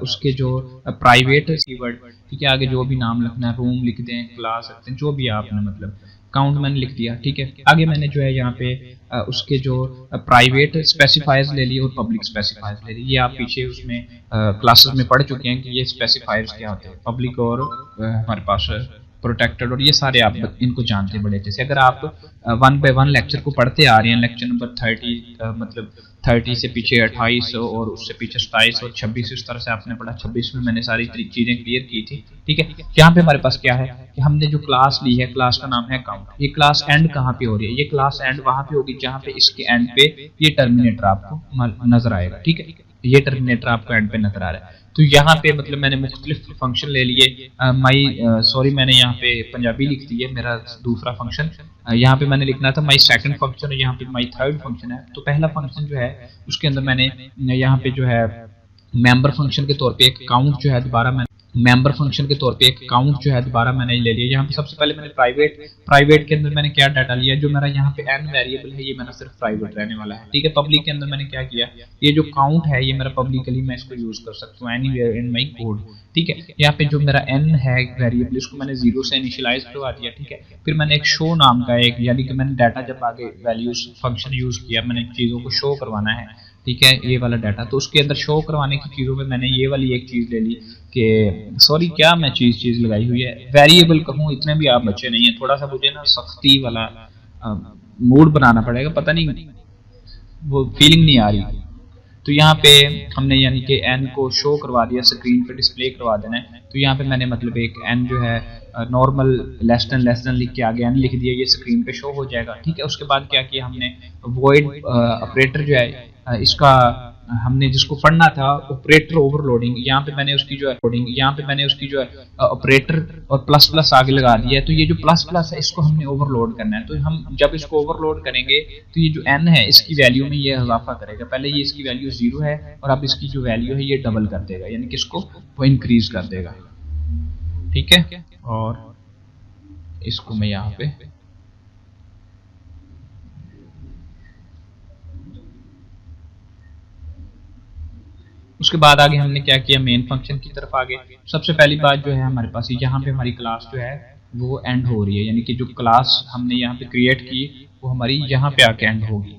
उसके जो प्राइवेट कीवर्ड, ठीक है, आगे जो भी नाम लिखना है, रूम लिख दें, क्लास रखते हैं, जो भी आपने मतलब काउंट मैंने लिख दिया, ठीक है। आगे मैंने जो है यहाँ पे उसके जो प्राइवेट स्पेसिफायर्स ले लिए और पब्लिक स्पेसिफायर्स ले लिए। ये आप पीछे उसमें क्लासेस में पढ़ चुके हैं कि ये स्पेसिफायर्स क्या होते हैं, पब्लिक और हमारे पास प्रोटेक्टेड, और ये सारे आप इनको जानते हैं बड़े अच्छे से। अगर आप 1 बाय 1 लेक्चर को पढ़ते आ रहे हैं, लेक्चर नंबर 30 मतलब 30 से पीछे 28 और उससे पीछे 27 और 26, इस तरह से आपने पढ़ा। 26 में मैंने सारी चीजें क्लियर की थी, ठीक है। यहाँ पे हमारे पास क्या है कि हमने जो क्लास ली है, क्लास का नाम है काउंट। ये क्लास एंड कहाँ पे हो रही है? ये क्लास एंड वहां पे होगी जहाँ पे इसके एंड पे ये टर्मिनेटर आपको नजर आएगा, ठीक है। ये टर्मिनेटर आपको एंड पे नजर आ रहा है। तो यहाँ पे मतलब मैंने मुख्तलिफ फंक्शन ले लिए। सॉरी मैंने यहाँ पे पंजाबी लिख दी है, मेरा दूसरा फंक्शन यहाँ पे मैंने लिखना था माई सेकंड फंक्शन, यहाँ पे माई थर्ड फंक्शन है। तो पहला फंक्शन जो है उसके अंदर मैंने यहाँ पे जो है मेंबर फंक्शन के तौर पे एक काउंट जो है दोबारा मैंने मेंबर फंक्शन के तौर पे एक काउंट जो है दोबारा मैंने ले लिया। यहाँ पे सबसे पहले मैंने प्राइवेट के अंदर मैंने क्या डाटा लिया, जो मेरा यहाँ पे n वेरिएबल है ये मेरा सिर्फ प्राइवेट रहने वाला है, ठीक है। पब्लिक के अंदर मैंने क्या किया, ये जो काउंट है ये मेरा पब्लिकली मैं इसको यूज कर सकता हूँ एनीवेयर इन माई कोड, ठीक है। यहाँ पे जो मेरा n है वेरिएबल, इसको मैंने 0 से इनिशियलाइज करवा दिया, ठीक है। फिर मैंने एक शो नाम का एक, यानी कि मैंने डाटा जब आगे वैल्यूज फंक्शन यूज किया, मैंने चीजों को शो करवाना है, ठीक है, ये वाला डाटा। तो उसके अंदर शो करवाने की चीजों में मैंने ये वाली एक चीज ले ली कि सॉरी क्या मैं चीज लगाई हुई है, वेरिएबल कहूँ, इतने भी आप बच्चे नहीं है, थोड़ा सा मुझे ना सख्ती वाला मूड बनाना पड़ेगा, पता नहीं वो फीलिंग नहीं आ रही। तो यहाँ पे हमने यानी कि n को शो करवा दिया, स्क्रीन पे डिस्प्ले करवा देना है। तो यहाँ पे मैंने मतलब एक n जो है नॉर्मल लेस देन लिख के आगे n लिख दिया, ये स्क्रीन पे शो हो जाएगा, ठीक है। उसके बाद क्या किया हमने, वॉइड ऑपरेटर जो है इसका हमने जिसको पढ़ना था ऑपरेटर ओवरलोडिंग, यहाँ पे मैंने उसकी जो है ऑपरेटर और प्लस प्लस आगे लगा दिया है। तो ये जो प्लस प्लस है इसको हमने ओवरलोड करना है। तो हम जब इसको ओवरलोड करेंगे तो ये जो n है इसकी वैल्यू में ये इजाफा करेगा। पहले ये इसकी वैल्यू 0 है और अब इसकी जो वैल्यू है ये डबल कर देगा, यानी कि इसको वो इंक्रीज कर देगा, ठीक है। और इसको मैं यहाँ पे उसके बाद आगे हमने क्या किया, मेन फंक्शन की तरफ आगे। सबसे पहली बात जो है हमारे पास यहाँ पे हमारी क्लास जो है वो एंड हो रही है, यानी कि जो क्लास हमने यहाँ पे क्रिएट की वो हमारी यहाँ पे आके एंड होगी,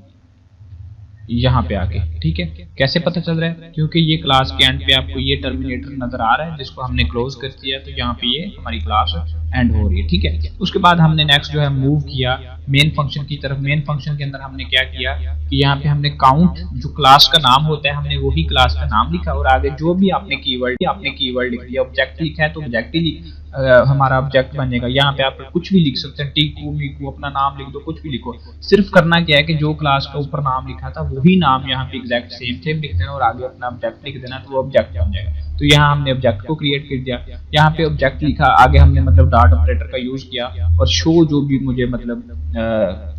यहाँ पे आके, ठीक है। कैसे पता चल रहा है? क्योंकि ये क्लास के एंड पे आपको ये टर्मिनेटर नजर आ रहा है जिसको हमने क्लोज कर दिया, तो यहाँ पे ये हमारी क्लास एंड हो रही है, ठीक है। उसके बाद हमने नेक्स्ट जो है मूव किया मेन फंक्शन की तरफ। मेन फंक्शन के अंदर हमने क्या किया कि यहाँ पे हमने काउंट जो क्लास का नाम होता है हमने वही क्लास का नाम लिखा, और आगे जो भी आपने कीवर्ड लिख दिया। ऑब्जेक्ट लिखा है तो ऑब्जेक्ट ही हमारा ऑब्जेक्ट बनेगा। यहाँ पे आप कुछ भी लिख सकते हैं, टीकू मीकू अपना नाम लिख दो, कुछ भी लिखो। सिर्फ करना क्या है कि जो क्लास का ऊपर नाम लिखा था वही नाम यहाँ पे एग्जैक्ट सेम लिख देना और आगे अपना ऑब्जेक्ट लिख देना, तो वो ऑब्जेक्ट बन जाएगा। तो यहाँ हमने ऑब्जेक्ट को क्रिएट कर दिया, यहाँ पे ऑब्जेक्ट लिखा, आगे हमने मतलब डॉट ऑपरेटर का यूज किया और शो जो भी मुझे मतलब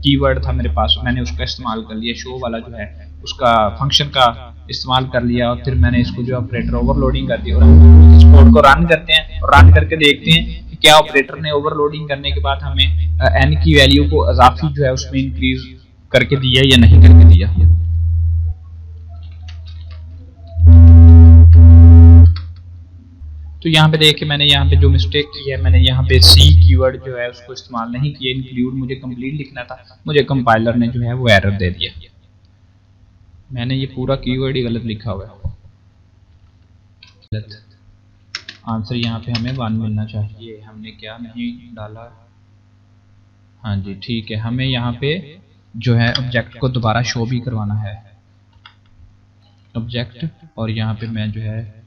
कीवर्ड था मेरे पास मैंने उसका इस्तेमाल कर लिया, शो वाला जो है उसका फंक्शन का इस्तेमाल कर लिया। और फिर मैंने इसको जो ऑपरेटर ओवरलोडिंग कर दी और इस कोड को रन करते हैं और रन करके देखते हैं कि क्या ऑपरेटर ने ओवरलोडिंग करने के बाद हमें n की वैल्यू को इजाफी जो है उसमें इंक्रीज करके दिया या नहीं करके दिया। तो यहाँ पे देखिए मैंने यहाँ पे जो मिस्टेक की है, मैंने यहाँ पे सी कीवर्ड जो है उसको इस्तेमाल नहीं किया, इंक्लूड मुझे कंप्लीट लिखना था, मुझे कंपाइलर ने जो है वो एरर दे दिया, मैंने ये पूरा कीवर्ड ही गलत लिखा हुआ है। गलत आंसर यहाँ पे हमें 1 मिलना चाहिए, हमने क्या नहीं डाला। हाँ जी ठीक है, हमें यहाँ पे जो है ऑब्जेक्ट को दोबारा शो भी करवाना है ऑब्जेक्ट, और यहाँ पे मैं जो है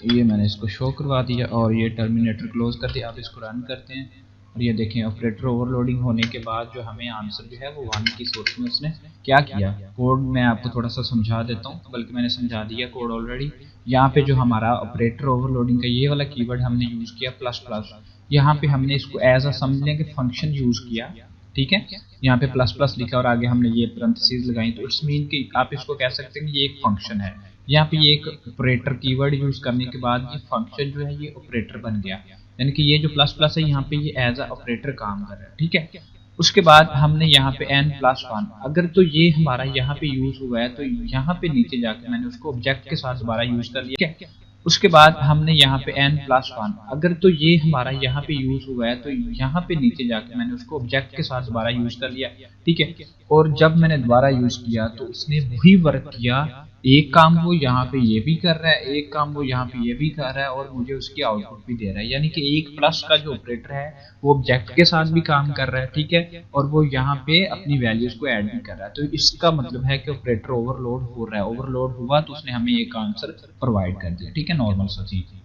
ये मैंने इसको शो करवा दिया और ये टर्मिनेटर क्लोज कर दिया। अब इसको रन करते हैं और ये देखें ऑपरेटर ओवरलोडिंग होने के बाद जो हमें आंसर जो है वो 1 की सोर्स में उसने क्या किया। कोड मैं आपको थोड़ा सा समझा देता हूँ, बल्कि मैंने समझा दिया कोड ऑलरेडी। यहाँ पे जो हमारा ऑपरेटर ओवरलोडिंग का ये वाला कीवर्ड हमने यूज किया प्लस प्लस, यहाँ पे हमने इसको एज अ समझ लें कि फंक्शन यूज किया, ठीक है। यहाँ पे प्लस प्लस लिखा और आगे हमने ये पैरेंथेसिस लगाई, तो इट्स मीन कि आप इसको कह सकते हैं कि ये एक फंक्शन है। यहाँ पे ये एक ऑपरेटर कीवर्ड यूज करने के बाद ये फंक्शन जो है ये ऑपरेटर बन गया, यानी कि ये जो प्लस प्लस है यहाँ पे ये एज अ ऑपरेटर काम कर रहा है, ठीक है। उसके बाद हमने यहाँ पे n+1 अगर तो ये हमारा यहाँ पे यूज हुआ है तो यहाँ पे नीचे जाकर मैंने उसको ऑब्जेक्ट के साथ दोबारा यूज कर लिया, ठीक है। उसके बाद हमने यहाँ पे n+1, अगर तो ये हमारा यहाँ पे यूज हुआ है तो यहाँ पे नीचे जाके मैंने उसको ऑब्जेक्ट के साथ दोबारा यूज कर लिया, ठीक है। और जब मैंने दोबारा यूज किया तो उसने वही वर्क किया, एक काम वो यहाँ पे ये भी कर रहा है, एक काम वो यहाँ पे ये भी कर रहा है, और मुझे उसकी आउटपुट भी दे रहा है। यानी कि एक प्लस का जो ऑपरेटर है वो ऑब्जेक्ट के साथ भी काम कर रहा है, ठीक है, और वो यहाँ पे अपनी वैल्यूज को ऐड भी कर रहा है। तो इसका मतलब है कि ऑपरेटर ओवरलोड हो रहा है, ओवरलोड हुआ तो उसने हमें एक आंसर प्रोवाइड कर दिया, ठीक है, नॉर्मल सा चीज।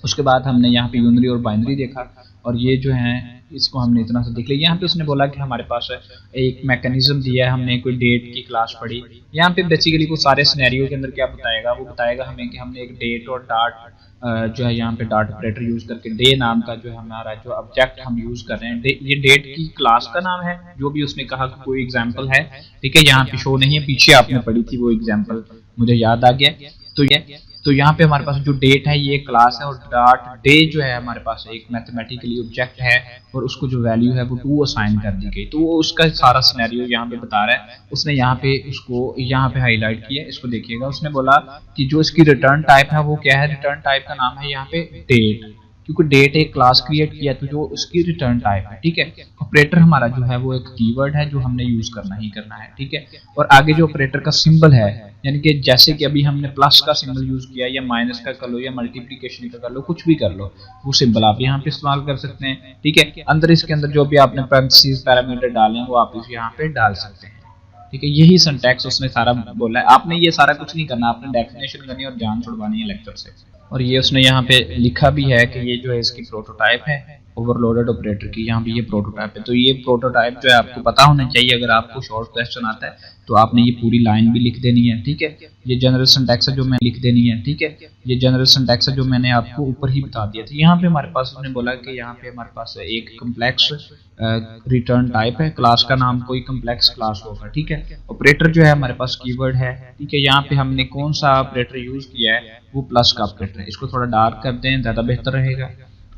उसके बाद हमने यहाँ पे यूनरी और बाइनरी देखा, और ये जो है इसको हमने इतना सा देख लिया। यहाँ पे उसने बोला कि हमारे पास एक मैकेनिज्म दिया है, हमने कोई डेट की क्लास पढ़ी। यहाँ पे बेसिकली वो सारे सिनेरियो के अंदर क्या बताएगा, वो बताएगा हमें कि हमने एक डेट और डाट जो है यहाँ पे डाट ऑपरेटर यूज करके डे नाम का जो है हमारा जो ऑब्जेक्ट हम यूज कर रहे हैं, ये डेट की क्लास का नाम है, जो भी उसने कहा कि कोई एग्जाम्पल है, ठीक है, यहाँ पे शो नहीं है, पीछे आपने पढ़ी थी वो एग्जाम्पल, मुझे याद आ गया। तो यहाँ पे हमारे पास जो डेट है ये क्लास है, और डाट डे जो है हमारे पास एक मैथमेटिकली ऑब्जेक्ट है, और उसको जो वैल्यू है वो 2 असाइन कर दी गई। तो वो उसका सारा सिनेरियो यहाँ पे बता रहा है। उसने यहाँ पे उसको यहाँ पे हाईलाइट किया, इसको देखिएगा। उसने बोला कि जो इसकी रिटर्न टाइप है वो क्या है, रिटर्न टाइप का नाम है यहाँ पे डेट, क्योंकि डेट एक क्लास क्रिएट किया तो जो उसकी रिटर्न टाइप है, ठीक है। ऑपरेटर हमारा जो है वो एक कीवर्ड है जो हमने यूज करना ही करना है, ठीक है। और आगे जो ऑपरेटर का सिंबल है, यानी कि जैसे कि अभी हमने प्लस का सिंबल यूज किया, या माइनस का कर लो, या मल्टीप्लिकेशन का कर लो, कुछ भी कर लो, वो सिंबल आप यहाँ पे इस्तेमाल कर सकते हैं, ठीक है। अंदर इसके अंदर जो भी आपने पैरेंथेसिस पैरामीटर डाले हैं वो आप इस यहाँ पे डाल सकते हैं, ठीक है। यही सिंटैक्स उसने सारा बोला है। आपने ये सारा कुछ नहीं करना, आपने डेफिनेशन करनी और जान छुड़वानी है लेक्चर से। और ये उसने यहाँ पे लिखा भी है कि ये जो है इसकी प्रोटोटाइप है ओवरलोडेड ऑपरेटर की, यहाँ पे ये प्रोटोटाइप है। तो ये प्रोटोटाइप जो है आपको पता होना चाहिए, अगर आपको शॉर्ट क्वेश्चन आता है तो आपने ये पूरी लाइन भी लिख देनी है, ठीक है। ये जनरल सिंटैक्स है जो मैं लिख देनी है, ठीक है। ये जनरल सिंटैक्स है जो मैंने आपको ऊपर ही बता दिया था। यहाँ पे हमारे पास उसने बोला कि यहाँ पे हमारे पास एक कम्प्लेक्स रिटर्न टाइप है, क्लास का नाम कोई कम्प्लेक्स क्लास होगा, ठीक है। ऑपरेटर जो है हमारे पास कीवर्ड है, ठीक है। यहाँ पे हमने कौन सा ऑपरेटर यूज किया है, वो प्लस का ऑपरेटर है। इसको थोड़ा डार्क कर दें, ज्यादा बेहतर रहेगा।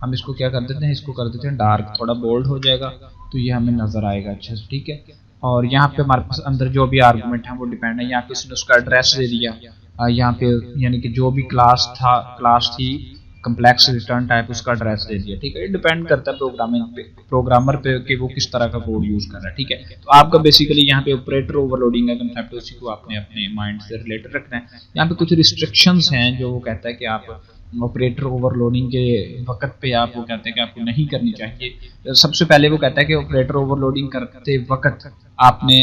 हम इसको क्या कर देते हैं, इसको कर देते हैं डार्क, थोड़ा बोल्ड हो जाएगा तो ये हमें नजर आएगा अच्छे से, ठीक है। और यहाँ पे हमारे पास अंदर जो भी आर्गुमेंट है वो डिपेंड है। यहाँ पे उसने उसका एड्रेस दे दिया, यहाँ पे यानी कि जो भी क्लास थी कम्प्लेक्स रिटर्न टाइप, उसका एड्रेस दे दिया, ठीक है। डिपेंड करता है प्रोग्रामर पे कि वो किस तरह का कोड यूज कर रहा है, ठीक है। तो आपका बेसिकली यहाँ पे ऑपरेटर ओवरलोडिंग का कंसेप्ट, उसी को आपने अपने माइंड से रिलेटेड रखना है। यहाँ पे कुछ रिस्ट्रिक्शंस हैं जो वो कहता है कि आप ऑपरेटर ओवरलोडिंग के वक्त पे आप वो कहते हैं कि आपको नहीं करनी चाहिए। सबसे पहले वो कहता है कि ऑपरेटर ओवरलोडिंग करते वक्त आपने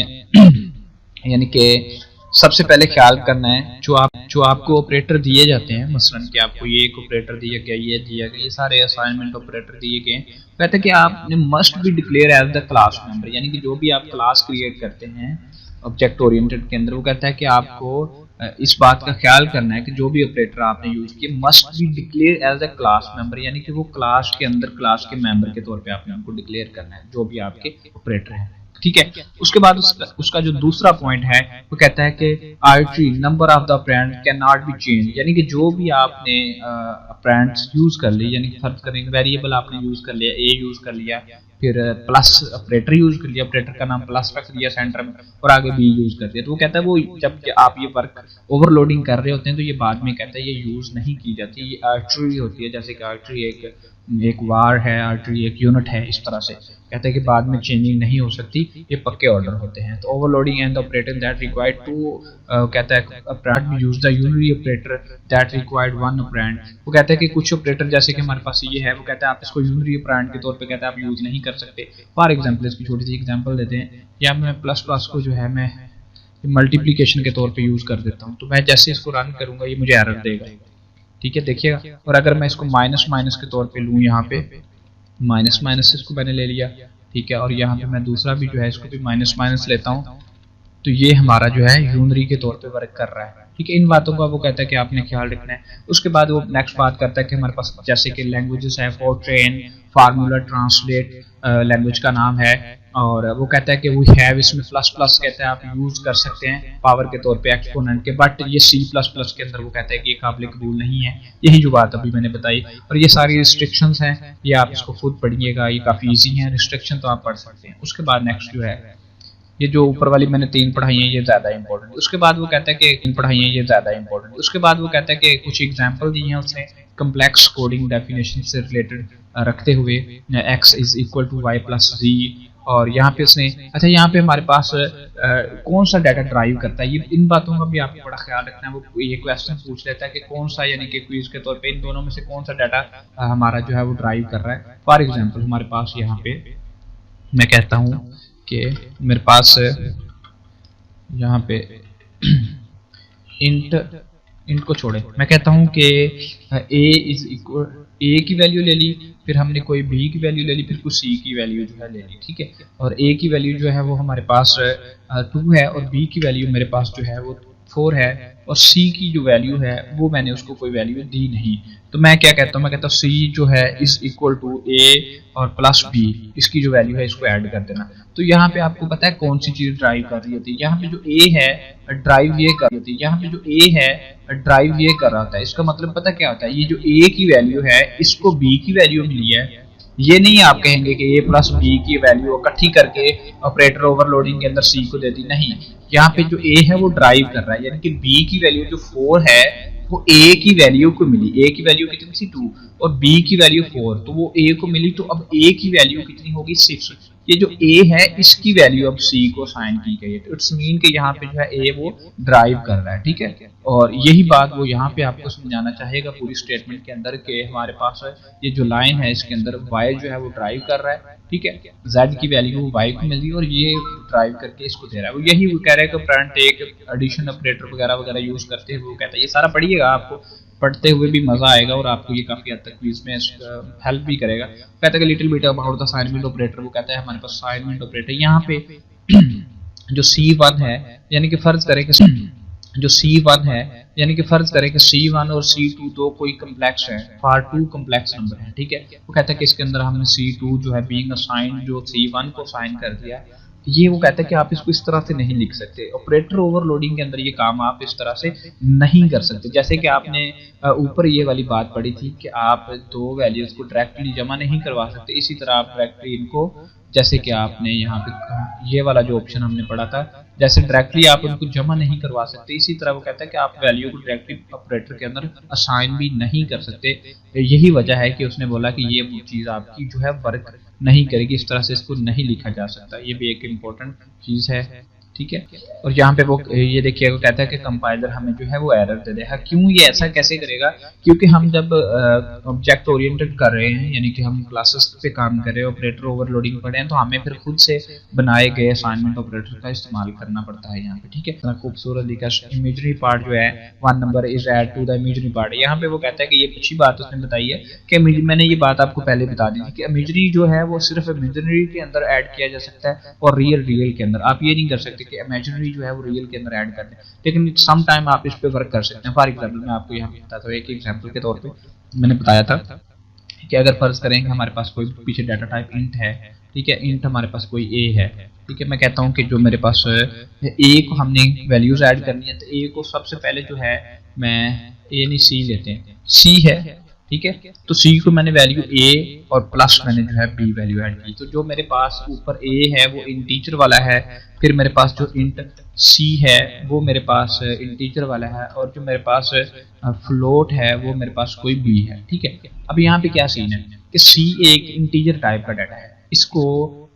यानी कि सबसे पहले ख्याल करना है जो आपको ऑपरेटर दिए जाते हैं, मसलन कि आपको ये एक ऑपरेटर दिया गया, ये दिया गया, ये सारे असाइनमेंट ऑपरेटर दिए गए, कहते हैं कि आपने must be declare as the class member, यानी कि जो भी आप क्लास क्रिएट करते हैं ऑब्जेक्ट ओरिएंटेड के अंदर, वो कहता है कि आपको इस बात का ख्याल करना है कि जो भी ऑपरेटर आपने यूज किए must be declare as a class member, यानी कि वो क्लास के अंदर क्लास के मेंबर के तौर पे आपने उनको डिक्लेयर करना है, जो भी आपके ऑपरेटर हैं, ठीक है। उसके बाद उसका जो दूसरा पॉइंट है वो कहता है कि artery number of the operand can not B change, यानी कि जो भी आपने ऑपरेंड्स यूज कर ली, यानी कि फर्ज करें वेरिएबल आपने यूज कर लिया, ए यूज कर लिया, फिर प्लस ऑपरेटर यूज कर लिया, ऑपरेटर का नाम प्लस रख दिया सेंटर में, और आगे बी यूज कर दिया, तो वो कहता है वो जब आप ये वर्क ओवरलोडिंग कर रहे होते हैं तो ये बाद में कहता है ये यूज नहीं की जाती, ये आर्टरी होती है, जैसे कि आर्टरी एक वार है, आर्टरी एक यूनिट है, इस तरह से कहते हैं कि बाद में चेंजिंग नहीं हो सकती, ये पक्के ऑर्डर होते हैं। तो overloading and operator that required two कहता है operand use the unary operator that required one operand, वो कहता है कि कुछ ऑपरेटर जैसे कि हमारे पास ये है, वो कहता है आप इसको यूनरी ऑपरेंड के तौर पे कहता है आप यूज नहीं कर सकते। फॉर एग्जांपल इसकी छोटी सी एग्जांपल देते हैं, या मैं प्लस प्लस को जो है मैं मल्टीप्लिकेशन के तौर पे यूज कर देता हूँ, तो मैं जैसे इसको रन करूंगा ये मुझे एरर देगा, ठीक है, देखिएगा। और अगर मैं इसको माइनस माइनस के तौर पे लूँ, यहाँ पे माइनस माइनस इसको मैंने ले लिया, ठीक है, और यहाँ पे मैं दूसरा भी जो है इसको भी माइनस माइनस लेता हूँ, तो ये हमारा जो है यूनरी के तौर पे वर्क कर रहा है, ठीक है। इन बातों का वो कहता है कि आपने ख्याल रखना है। उसके बाद वो नेक्स्ट बात करता है कि हमारे पास जैसे कि लैंग्वेजेस है, फोर्ट्रेन, फार्मूला, ट्रांसलेट लैंग्वेज का नाम है, और वो कहता है कि वो हैव इसमें प्लस प्लस कहता है आप यूज कर सकते हैं पावर के तौर पे एक्सपोनेंट के, बट ये सी प्लस प्लस के अंदर वो कहता है कि ये काबिल कबूल नहीं है। यही जो बात अभी मैंने बताई, और ये सारी रिस्ट्रिक्शंस हैं, ये आप इसको खुद पढ़िएगा, ये काफी इजी है, रिस्ट्रिक्शन तो आप पढ़ सकते हैं। उसके बाद नेक्स्ट जो है ये जो ऊपर वाली मैंने 3 पढ़ाई है ये ज्यादा इंपॉर्टेंट। उसके बाद वो कहता है कि 3 पढ़ाई है ये ज्यादा इंपॉर्टेंट। उसके बाद वो कहता है कि कुछ एग्जांपल दी हैं उसने कम्प्लेक्स कोडिंग डेफिनेशन से रिलेटेड रखते हुए, x is equal to y plus g. और यहाँ पे उसने अच्छा यहाँ पे हमारे पास कौन सा डाटा ड्राइव करता है, ये इन बातों का भी आपको बड़ा ख्याल रखना है। वो ये क्वेश्चन पूछ लेता है कि कौन सा, यानी कि क्विज के तौर पे इन दोनों में से कौन सा डाटा हमारा जो है वो ड्राइव कर रहा है। फॉर एग्जांपल हमारे पास यहाँ पे मैं कहता हूँ कि मेरे पास यहाँ पे इंट को छोड़े, मैं कहता हूँ कि a इज इक्वल, a की वैल्यू ले ली, फिर हमने कोई b की वैल्यू ले ली, फिर कुछ c की वैल्यू जो है ले ली, ठीक है। और a की वैल्यू जो है वो हमारे पास 2 है और b की वैल्यू मेरे पास जो है वो 4 है और c की जो वैल्यू है वो मैंने उसको कोई वैल्यू दी नहीं। तो मैं क्या कहता हूँ, मैं कहता हूँ c जो है इज इक्वल टू a और प्लस b, इसकी जो वैल्यू है इसको ऐड कर देना। तो यहाँ पे आपको पता है कौन सी चीज ड्राइव कर रही होती है, यहाँ पे जो a है ड्राइव ये कर रही होती है, यहाँ पे जो a है ड्राइव ये कर रहा होता है। इसका मतलब पता क्या होता है, ये जो a की वैल्यू है इसको b की वैल्यू मिली है। ये नहीं आप कहेंगे कि a प्लस b की वैल्यू इकट्ठी करके ऑपरेटर ओवरलोडिंग के अंदर c को दे दी, नहीं। यहाँ पे जो a है वो ड्राइव कर रहा है, यानी कि b की वैल्यू जो 4 है वो a की वैल्यू को मिली। a की वैल्यू कितनी थी 2 और b की वैल्यू 4, तो वो a को मिली। तो अब a की वैल्यू कितनी होगी 6। ये जो a है इसकी वैल्यू अब c को असाइन की गई है। तो इट्स मीन कि यहाँ पे जो है a वो ड्राइव कर रहा है, ठीक है। और यही बात वो यहाँ पे आपको समझाना चाहेगा पूरी स्टेटमेंट के अंदर कि हमारे पास ये जो लाइन है इसके अंदर y जो है वो ड्राइव कर रहा है, ठीक है। z की वैल्यू y को मिल रही है और ये ड्राइव करके इसको दे रहा है। वो यही वो कह रहा है कि फ्रंट एक एडिशन ऑपरेटर वगैरह वगैरह यूज करते हुए वो कहता है, ये सारा पढ़िएगा, आपको पढ़ते हुए भी मजा आएगा और आपको ये काफी हद तक क्विज में हेल्प भी करेगा। कहता है कि little bit about the assignment operator, वो कहता है हमारे पास असाइनमेंट ऑपरेटर यहाँ पे जो C1 है, यानी कि फर्ज करें कि जो C1 है, यानी कि फर्ज करें कि C1 और C2 दो कोई कम्प्लेक्स है, फॉर 2 कम्प्लेक्स नंबर है, ठीक है। वो कहता है कि इसके अंदर हमने C2 जो है बीइंग असाइंड जो C1 को असाइन कर दिया। ये वो कहता है कि आप इसको इस तरह से नहीं लिख सकते, ऑपरेटर ओवरलोडिंग के अंदर ये काम आप इस तरह से नहीं कर सकते। जैसे कि आपने ऊपर ये वाली बात पढ़ी थी कि आप दो वैल्यूज को डायरेक्टली जमा नहीं करवा सकते, इसी तरह आप डायरेक्टली इनको, जैसे कि आपने यहाँ पे ये वाला जो ऑप्शन हमने पढ़ा था, जैसे डायरेक्टली आप उनको जमा नहीं करवा सकते, इसी तरह वो कहता है कि आप वैल्यू को डायरेक्टली ऑपरेटर के अंदर असाइन भी नहीं कर सकते। यही वजह है कि उसने बोला कि ये चीज़ आपकी जो है वर्क नहीं करेगी, इस तरह से इसको नहीं लिखा जा सकता। ये भी एक इम्पोर्टेंट चीज़ है, ठीक है। और यहाँ पे वो ये देखिए वो कहता है कि कंपाइलर हमें जो है वो एरर दे देगा। क्यों ये ऐसा कैसे करेगा, क्योंकि हम जब ऑब्जेक्ट ओरिएंटेड कर रहे हैं, यानी कि हम क्लासेस पे काम कर रहे हैं, ऑपरेटर ओवरलोडिंग पढ़े हैं, तो हमें फिर खुद से बनाए गए असाइनमेंट ऑपरेटर का इस्तेमाल करना पड़ता है यहाँ पे, ठीक है। इतना खूबसूरत लिखा इमेजनरी पार्ट जो है 1 number is add to the imaginary part. यहाँ पे वो कहता है कि ये अच्छी बात उसने बताई है कि मैंने ये बात आपको पहले बता दी थी कि इमेजनरी जो है वो सिर्फ इमेजनरी के अंदर ऐड किया जा सकता है और रियल के अंदर। आप ये नहीं कर सकते कि इमेजिनरी जो है वो रियल के अंदर ऐड कर दें, लेकिन सम टाइम आप इस पे वर्क कर सकते हैं। फॉर एग्जांपल मैं आपको यहाँ पे बताता हूँ, एक एग्जांपल के तौर पे मैंने बताया था कि अगर फर्ज करें कि हमारे पास कोई पीछे डाटा टाइप इंट है, ठीक है, इंट हमारे पास कोई ए है, ठीक है। मैं कहता हूँ कि जो मेरे पास ए को हमने वैल्यूज ऐड करनी है, तो ए को सबसे पहले जो है मैं ए नहीं सी लेते हैं, सी है, ठीक है। तो सी को मैंने वैल्यू ए और प्लस मैंने जो है बी वैल्यू ऐड की। तो जो मेरे पास ऊपर ए है वो इंटीजर वाला है, फिर मेरे पास जो इंट सी है वो मेरे पास इंटीजर वाला है, और जो मेरे पास फ्लोट है वो मेरे पास कोई बी है, ठीक है। अब यहाँ पे क्या सीन है कि सी एक इंटीजर टाइप का डाटा है, इसको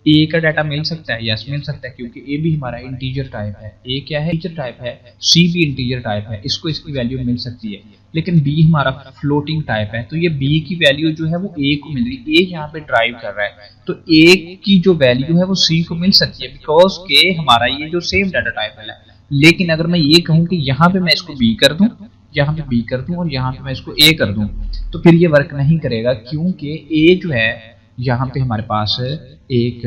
ए का डाटा मिल सकता है, यस मिल सकता है, क्योंकि ए भी हमारा इंटीजर टाइप है। ए क्या है, इंटीजर टाइप है, सी भी इंटीजर टाइप है, इसको इसकी वैल्यू मिल सकती है। लेकिन बी हमारा फ्लोटिंग टाइप है, तो ये बी की वैल्यू जो है वो ए को मिल रही है, ए यहाँ पे ड्राइव कर रहा है, तो ए की जो वैल्यू है वो सी को मिल सकती है, बिकॉज के हमारा ये जो सेम डाटा टाइप है। लेकिन अगर मैं ये कहूँ कि यहाँ पे मैं इसको बी कर दूं, यहाँ पे बी कर दूं और यहाँ पे मैं इसको ए कर दूं, तो फिर ये वर्क नहीं करेगा, क्योंकि ए जो है यहाँ पे हमारे पास एक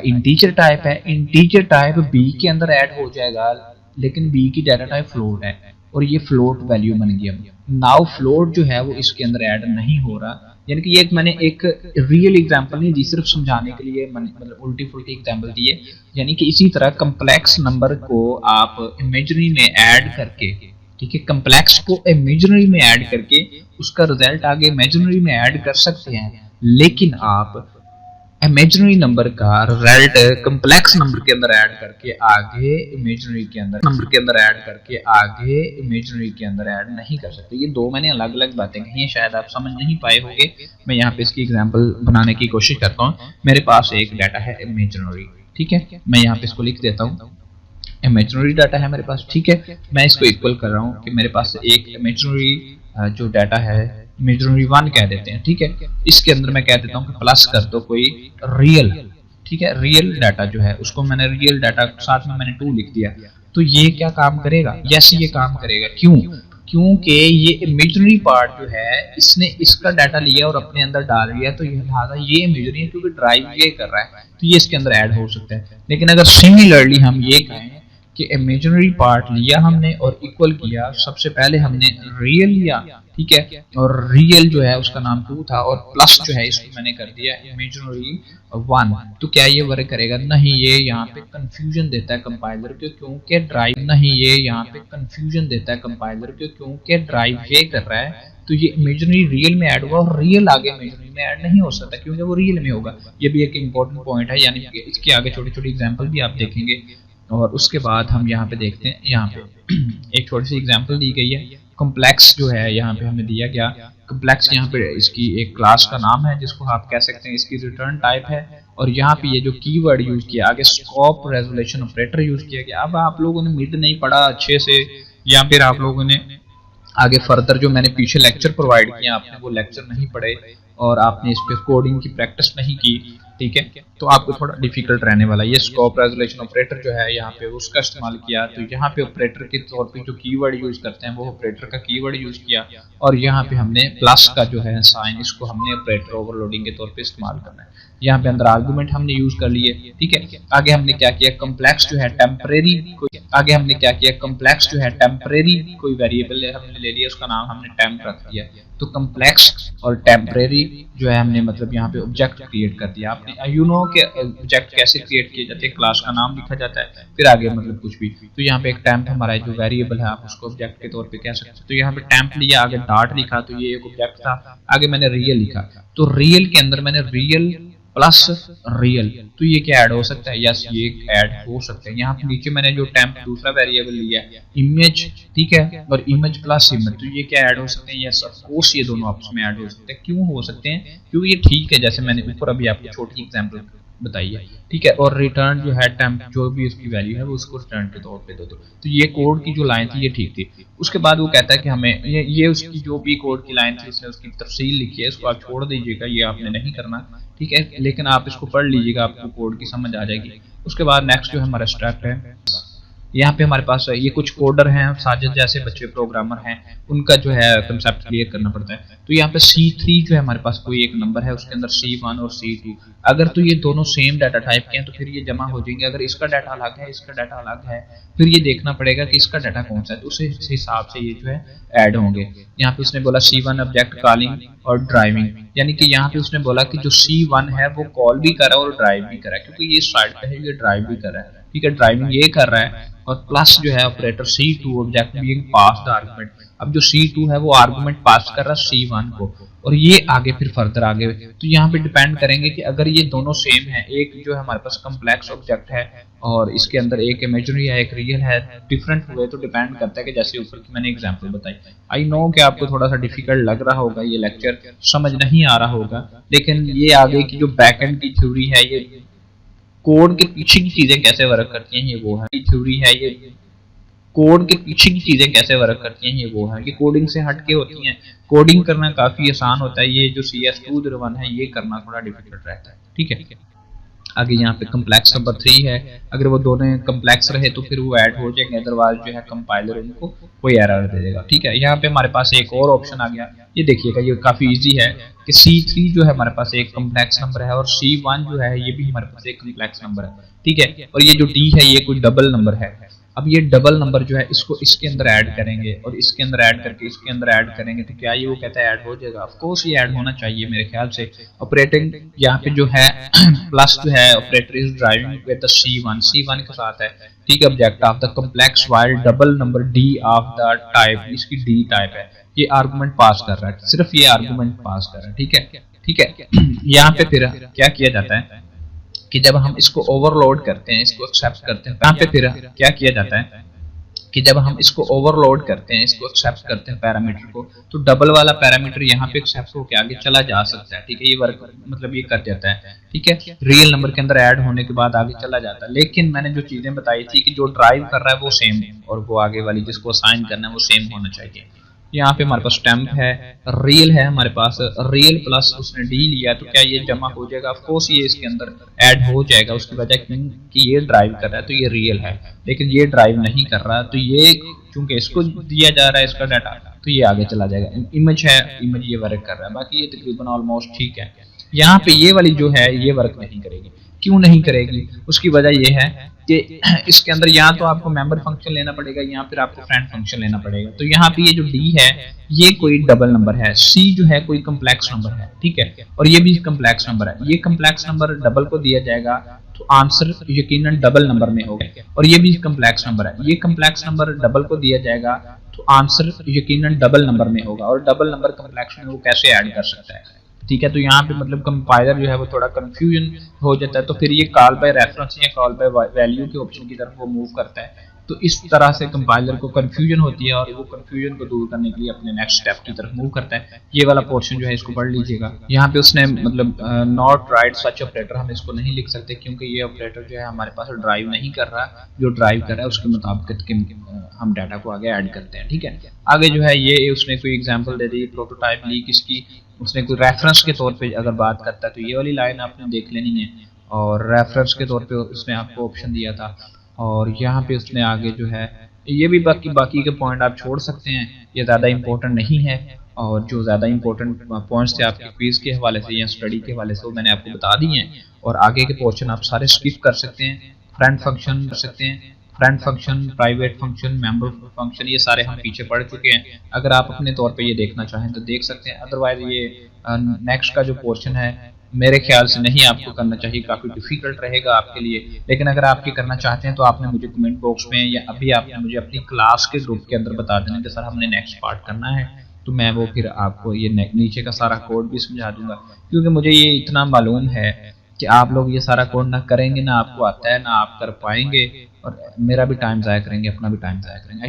इंटीजर टाइप है, इंटीजर टाइप बी के अंदर ऐड हो जाएगा, लेकिन बी की डाटा टाइप फ्लोट है और ये फ्लोट वैल्यू बन गया। नाउ फ्लोट जो है वो इसके अंदर ऐड नहीं हो रहा, यानी कि ये मैंने एक रियल एग्जांपल नहीं दी, सिर्फ समझाने के लिए मतलब उल्टी फुल्टी एग्जांपल दी है। यानी कि इसी तरह कम्प्लेक्स नंबर को आप इमेजिनरी में ऐड करके, ठीक है, कम्प्लेक्स को इमेजिनरी में ऐड करके उसका रिजल्ट आगे इमेजिनरी में ऐड कर सकते हैं, लेकिन आप इमेजिनरी नंबर का रिजल्ट कम्प्लेक्स नंबर के अंदर ऐड करके आगे इमेजिनरी के अंदर इमेजिनरी के अंदर ऐड नहीं कर सकते। ये दो मैंने अलग अलग बातें कही हैं, शायद आप समझ नहीं पाए होंगे। मैं यहाँ पे इसकी एग्जांपल बनाने की कोशिश करता हूँ। मेरे पास एक डाटा है इमेजिनरी, ठीक है, मैं यहाँ पे इसको लिख देता हूँ, इमेजिनरी डाटा है मेरे पास, ठीक है। मैं इसको इक्वल कर रहा हूँ कि मेरे पास एक इमेजिनरी जो डाटा है इमेजिनरी 1 कह देते हैं, ठीक है। इसके अंदर मैं कह देता हूँ कि प्लस कर दो कोई रियल, ठीक है, रियल डाटा जो है उसको मैंने रियल डाटा साथ में मैंने 2 लिख दिया। तो ये क्या काम करेगा? यस, ये काम करेगा। क्यों? क्योंकि ये इमेजिनरी पार्ट जो है इसने इसका डाटा लिया और अपने अंदर डाल दिया, तो लिहाजा ये इमेजिनरी है क्योंकि ड्राइव ये कर रहा है, तो ये इसके अंदर ऐड हो सकता है। लेकिन अगर सिमिलरली हम ये कहें कि इमेजिनरी पार्ट लिया हमने और इक्वल किया, सबसे पहले हमने रियल लिया, ठीक है, और रियल जो है उसका नाम 2 था और प्लस जो है इसको मैंने कर दिया इमेजिनरी 1, तो क्या ये वर्क करेगा? नहीं, ये यहाँ पे कंफ्यूजन देता है कंपाइलर को, क्योंकि ड्राइव नहीं, ये यहाँ पे कंफ्यूजन देता है कंपाइलर को, क्योंकि ड्राइव ये कर रहा है, तो ये इमेजिनरी रियल में ऐड हुआ और रियल आगे इमेजिनरी में ऐड नहीं हो सकता क्योंकि वो रियल में होगा। ये भी एक इंपॉर्टेंट पॉइंट है, यानी कि इसके आगे छोटी छोटी एग्जाम्पल भी आप देखेंगे। और उसके बाद हम यहाँ पे देखते हैं, यहाँ पे एक छोटी सी एग्जांपल दी गई है। कॉम्प्लेक्स जो है यहाँ पे हमें दिया गया, कॉम्प्लेक्स यहाँ पे इसकी एक क्लास का नाम है जिसको आप कह सकते हैं इसकी रिटर्न टाइप है। और यहाँ पे ये जो कीवर्ड यूज किया आगे स्कोप रेजोल्यूशन ऑपरेटर यूज किया गया। अब आप लोगों ने मिड नहीं पढ़ा अच्छे से, या फिर आप लोगों ने आगे फर्दर जो मैंने पीछे लेक्चर प्रोवाइड किया आपने वो लेक्चर नहीं पढ़े और आपने इस पे कोडिंग की प्रैक्टिस नहीं की, ठीक है, तो आपको थोड़ा डिफिकल्ट रहने वाला है। ये स्कोप रेजोल्यूशन ऑपरेटर जो है यहाँ पे उसका इस्तेमाल किया, तो यहाँ पे ऑपरेटर के तौर पे जो कीवर्ड यूज करते हैं वो ऑपरेटर का कीवर्ड यूज किया, और यहाँ पे हमने प्लस का जो है साइन इसको हमने ऑपरेटर ओवरलोडिंग के तौर पे इस्तेमाल करना है। यहाँ पे अंदर आर्गुमेंट हमने यूज कर लिए, ठीक है। आगे हमने क्या किया, कम्प्लेक्स जो है टेम्परेरी कोई वेरिएबल हमने ले लिया, उसका नाम हमने टेम्प रख दिया। तो कम्प्लेक्स और टेम्परेरी जो है हमने मतलब यहाँ पे ऑब्जेक्ट क्रिएट कर दिया। आपने यू नो के ऑब्जेक्ट कैसे क्रिएट किए जाते हैं, क्लास का नाम लिखा जाता है फिर आगे मतलब कुछ भी। तो यहाँ पे एक टेम्प हमारा जो वेरिएबल है आप उसको ऑब्जेक्ट के तौर पे कह सकते हैं। तो यहाँ पे टेम्प लिया, आगे डॉट लिखा, तो ये एक ऑब्जेक्ट था, आगे मैंने रियल लिखा, तो रियल के अंदर मैंने रियल प्लस रियल, तो ये क्या ऐड हो सकता है? यस, ये ऐड हो सकता है। यहाँ पे नीचे मैंने जो टेम्प दूसरा वेरिएबल लिया इमेज, ठीक है, और इमेज प्लस इमेज, तो ये क्या ऐड हो सकते हैं? यस, ऑफ कोर्स ये दोनों आपस में ऐड हो सकते हैं। क्यों हो सकते हैं? क्योंकि ये ठीक है, जैसे मैंने ऊपर अभी आपको छोटी एग्जांपल बताई है, ठीक है। और रिटर्न जो है टेम्प जो भी उसकी वैल्यू है वो उसको रिटर्न के तौर पे दो। तो ये कोड की जो लाइन थी ये ठीक थी। उसके बाद वो कहता है कि हमें ये उसकी जो भी कोड की लाइन थी उसने उसकी तफसील लिखी है, इसको आप छोड़ दीजिएगा, ये आपने नहीं करना, ठीक है, लेकिन आप इसको पढ़ लीजिएगा, आपको कोड की समझ आ जाएगी। उसके बाद नेक्स्ट जो हमारा स्टेप है, यहाँ पे हमारे पास ये कुछ कोडर हैं, साजिद जैसे बच्चे प्रोग्रामर हैं, उनका जो है कंसेप्ट क्लियर करना पड़ता है। तो यहाँ पे C3 जो है हमारे पास कोई एक नंबर है, उसके अंदर C1 और C2, अगर तो ये दोनों सेम डाटा टाइप के हैं तो फिर ये जमा हो जाएंगे। अगर इसका डाटा अलग है, इसका डाटा अलग है, फिर ये देखना पड़ेगा कि इसका डाटा कौन सा है, तो उस हिसाब से ये जो है ऐड होंगे। यहाँ पे उसने बोला C1 ऑब्जेक्ट कॉलिंग और ड्राइविंग, यानी कि यहाँ पे उसने बोला कि जो C1 है वो कॉल भी कर रहा है और ड्राइव भी कर रहा है, क्योंकि ये साइड पे है, ये ड्राइव भी कर रहा है, ठीक है, ड्राइविंग ये कर रहा है। और प्लस जो है operator C2 object being pass the argument, अब जो C2 है वो आर्गुमेंट पास कर रहा है C1 को, और ये आगे फिर फर्दर आगे। तो यहाँ पे डिपेंड करेंगे कि अगर ये दोनों सेम है, एक जो है हमारे पास कम्प्लेक्स ऑब्जेक्ट है और इसके अंदर एक इमेजिनरी है एक रियल है, डिफरेंट हुए तो डिपेंड करता है कि जैसे ऊपर की मैंने एग्जांपल बताई। आई नो कि आपको थोड़ा सा डिफिकल्ट लग रहा होगा, ये लेक्चर समझ नहीं आ रहा होगा, लेकिन ये आगे की जो बैकएंड की थ्योरी है, ये कोड के पीछे की चीजें कैसे वर्क करती हैं, ये वो है थ्योरी है। ये कोड के पीछे की चीजें कैसे वर्क करती हैं, ये वो है कि कोडिंग से हटके होती हैं। कोडिंग करना काफी आसान होता है, ये जो CS201 है ये करना थोड़ा डिफिकल्ट रहता है, ठीक है। आगे यहाँ पे कम्प्लेक्स नंबर 3 है, अगर वो दोनों कम्प्लेक्स रहे तो फिर वो ऐड हो जाएंगे, अदरवाइज जो है कंपाइलर उनको कोई एरर दे देगा, ठीक है। यहाँ पे हमारे पास एक और ऑप्शन आ गया, ये देखिएगा ये काफी इजी है कि C3 जो है हमारे पास एक कम्प्लेक्स नंबर है और C1 जो है ये भी हमारे पास एक कम्प्लेक्स नंबर है, ठीक है। और ये जो D है ये कोई डबल नंबर है। अब ये डबल नंबर जो है इसको इसके अंदर ऐड करेंगे और इसके अंदर ऐड करके इसके अंदर ऐड करेंगे, तो क्या ये वो कहता है ऐड हो जाएगा? ऑफ कोर्स ये ऐड होना चाहिए मेरे ख्याल से। ऑपरेटिंग यहाँ पे जो है प्लस जो है operator is driving with the C1 के साथ है, ठीक है, object of the complex while double number D of the type, इसकी D टाइप है, ये आर्गुमेंट पास कर रहा है, सिर्फ ये आर्गुमेंट पास कर रहा है, ठीक है, ठीक है। यहाँ पे फिर क्या किया जाता है कि जब हम इसको ओवरलोड करते हैं, इसको एक्सेप्ट करते हैं, यहाँ पे फिर क्या किया जाता है कि जब हम इसको ओवरलोड करते हैं, इसको एक्सेप्ट करते हैं पैरामीटर को, तो डबल वाला पैरामीटर यहाँ पे एक्सेप्ट होकर आगे चला जा सकता है। ठीक है, ये वर्क मतलब ये कर देता है। ठीक है, रियल नंबर के अंदर ऐड होने के बाद आगे चला जाता है। लेकिन मैंने जो चीजें बताई थी कि जो ड्राइव कर रहा है वो सेम है और वो आगे वाली जिसको असाइन करना है वो सेम होना चाहिए। यहाँ पे हमारे पास स्टैम्प है, रियल है हमारे पास, रियल प्लस उसने डी लिया तो क्या ये जमा हो जाएगा? ऑफ कोर्स ये इसके अंदर ऐड हो जाएगा। उसकी वजह कि ये ड्राइव कर रहा है तो ये रियल है, लेकिन ये ड्राइव नहीं कर रहा तो ये चूंकि इसको दिया जा रहा है इसका डाटा तो ये आगे चला जाएगा। इमेज है, इमेज ये वर्क कर रहा है, बाकी ये तकरीबन ऑलमोस्ट ठीक है। यहाँ पे ये वाली जो है ये वर्क नहीं करेगी। क्यों नहीं करेगी? उसकी वजह ये है कि इसके अंदर यहाँ तो आपको मेंबर फंक्शन लेना पड़ेगा, यहाँ फिर आपको फ्रेंड फंक्शन लेना पड़ेगा। तो यहाँ पे ये जो डी है ये कोई डबल नंबर है, सी जो है कोई कम्प्लेक्स नंबर है। ठीक है, और ये भी कम्प्लेक्स नंबर है। ये कम्प्लेक्स नंबर डबल को दिया जाएगा तो आंसर यकीनन डबल नंबर में होगा। और ये भी कम्प्लेक्स नंबर है, ये कम्प्लेक्स नंबर डबल को दिया जाएगा तो आंसर यकीनन डबल नंबर में होगा। और डबल नंबर कम्प्लेक्स में वो कैसे ऐड कर सकता है? ठीक है, तो यहाँ पे मतलब कंपाइलर जो है वो थोड़ा कंफ्यूजन हो जाता है। तो फिर ये कॉल बाय रेफरेंस या कॉल बाय वैल्यू के ऑप्शन की तरफ वो मूव करता है। तो इस तरह से कंपाइलर को कंफ्यूजन होती है और वो कंफ्यूजन को दूर करने के लिए अपने नेक्स्ट स्टेप की तरफ मूव करता है। ये वाला पोर्शन जो है इसको पढ़ लीजिएगा। यहाँ पे उसने मतलब नॉट राइट सच ऑपरेटर हम इसको नहीं लिख सकते क्योंकि ये ऑपरेटर जो है हमारे पास ड्राइव नहीं कर रहा। जो ड्राइव कर रहा है उसके मुताबिक हम डाटा को आगे ऐड करते हैं। ठीक है, आगे जो है ये उसने कोई एग्जाम्पल दे दी, प्रोटोटाइप ली किसकी, उसने कोई रेफरेंस के तौर पे अगर बात करता है तो ये वाली लाइन आपने देख लेनी है। और रेफरेंस के तौर पे उसने आपको ऑप्शन दिया था। और यहाँ पे उसने आगे जो है ये भी बाकी के पॉइंट आप छोड़ सकते हैं, ये ज़्यादा इंपॉर्टेंट नहीं है। और जो ज़्यादा इंपॉर्टेंट पॉइंट्स थे आपके क्विज के हवाले से या स्टडी के हवाले से वो मैंने आपको बता दिए हैं। और आगे के पोर्शन आप सारे स्किप कर सकते हैं। फ्रेंड फंक्शन कर सकते हैं, friend function, private function, member function, ये सारे हम पीछे पढ़ चुके हैं। अगर आप अपने तौर पे ये देखना चाहें तो देख सकते हैं। अदरवाइज ये नेक्स्ट का जो पोर्शन है मेरे ख्याल से नहीं आपको करना चाहिए, काफ़ी डिफिकल्ट रहेगा आपके लिए। लेकिन अगर आपके करना चाहते हैं तो आपने मुझे कमेंट बॉक्स में या अभी आपने मुझे अपनी क्लास के ग्रुप के अंदर बता देना कि सर हमने नेक्स्ट पार्ट करना है, तो मैं वो फिर आपको ये नीचे का सारा कोड भी समझा दूंगा। क्योंकि मुझे ये इतना मालूम है कि आप लोग ये सारा कोड ना करेंगे, ना आपको आता है, ना आप कर पाएंगे और मेरा भी टाइम ज़ाया करेंगे, अपना भी टाइम ज़ाया करेंगे।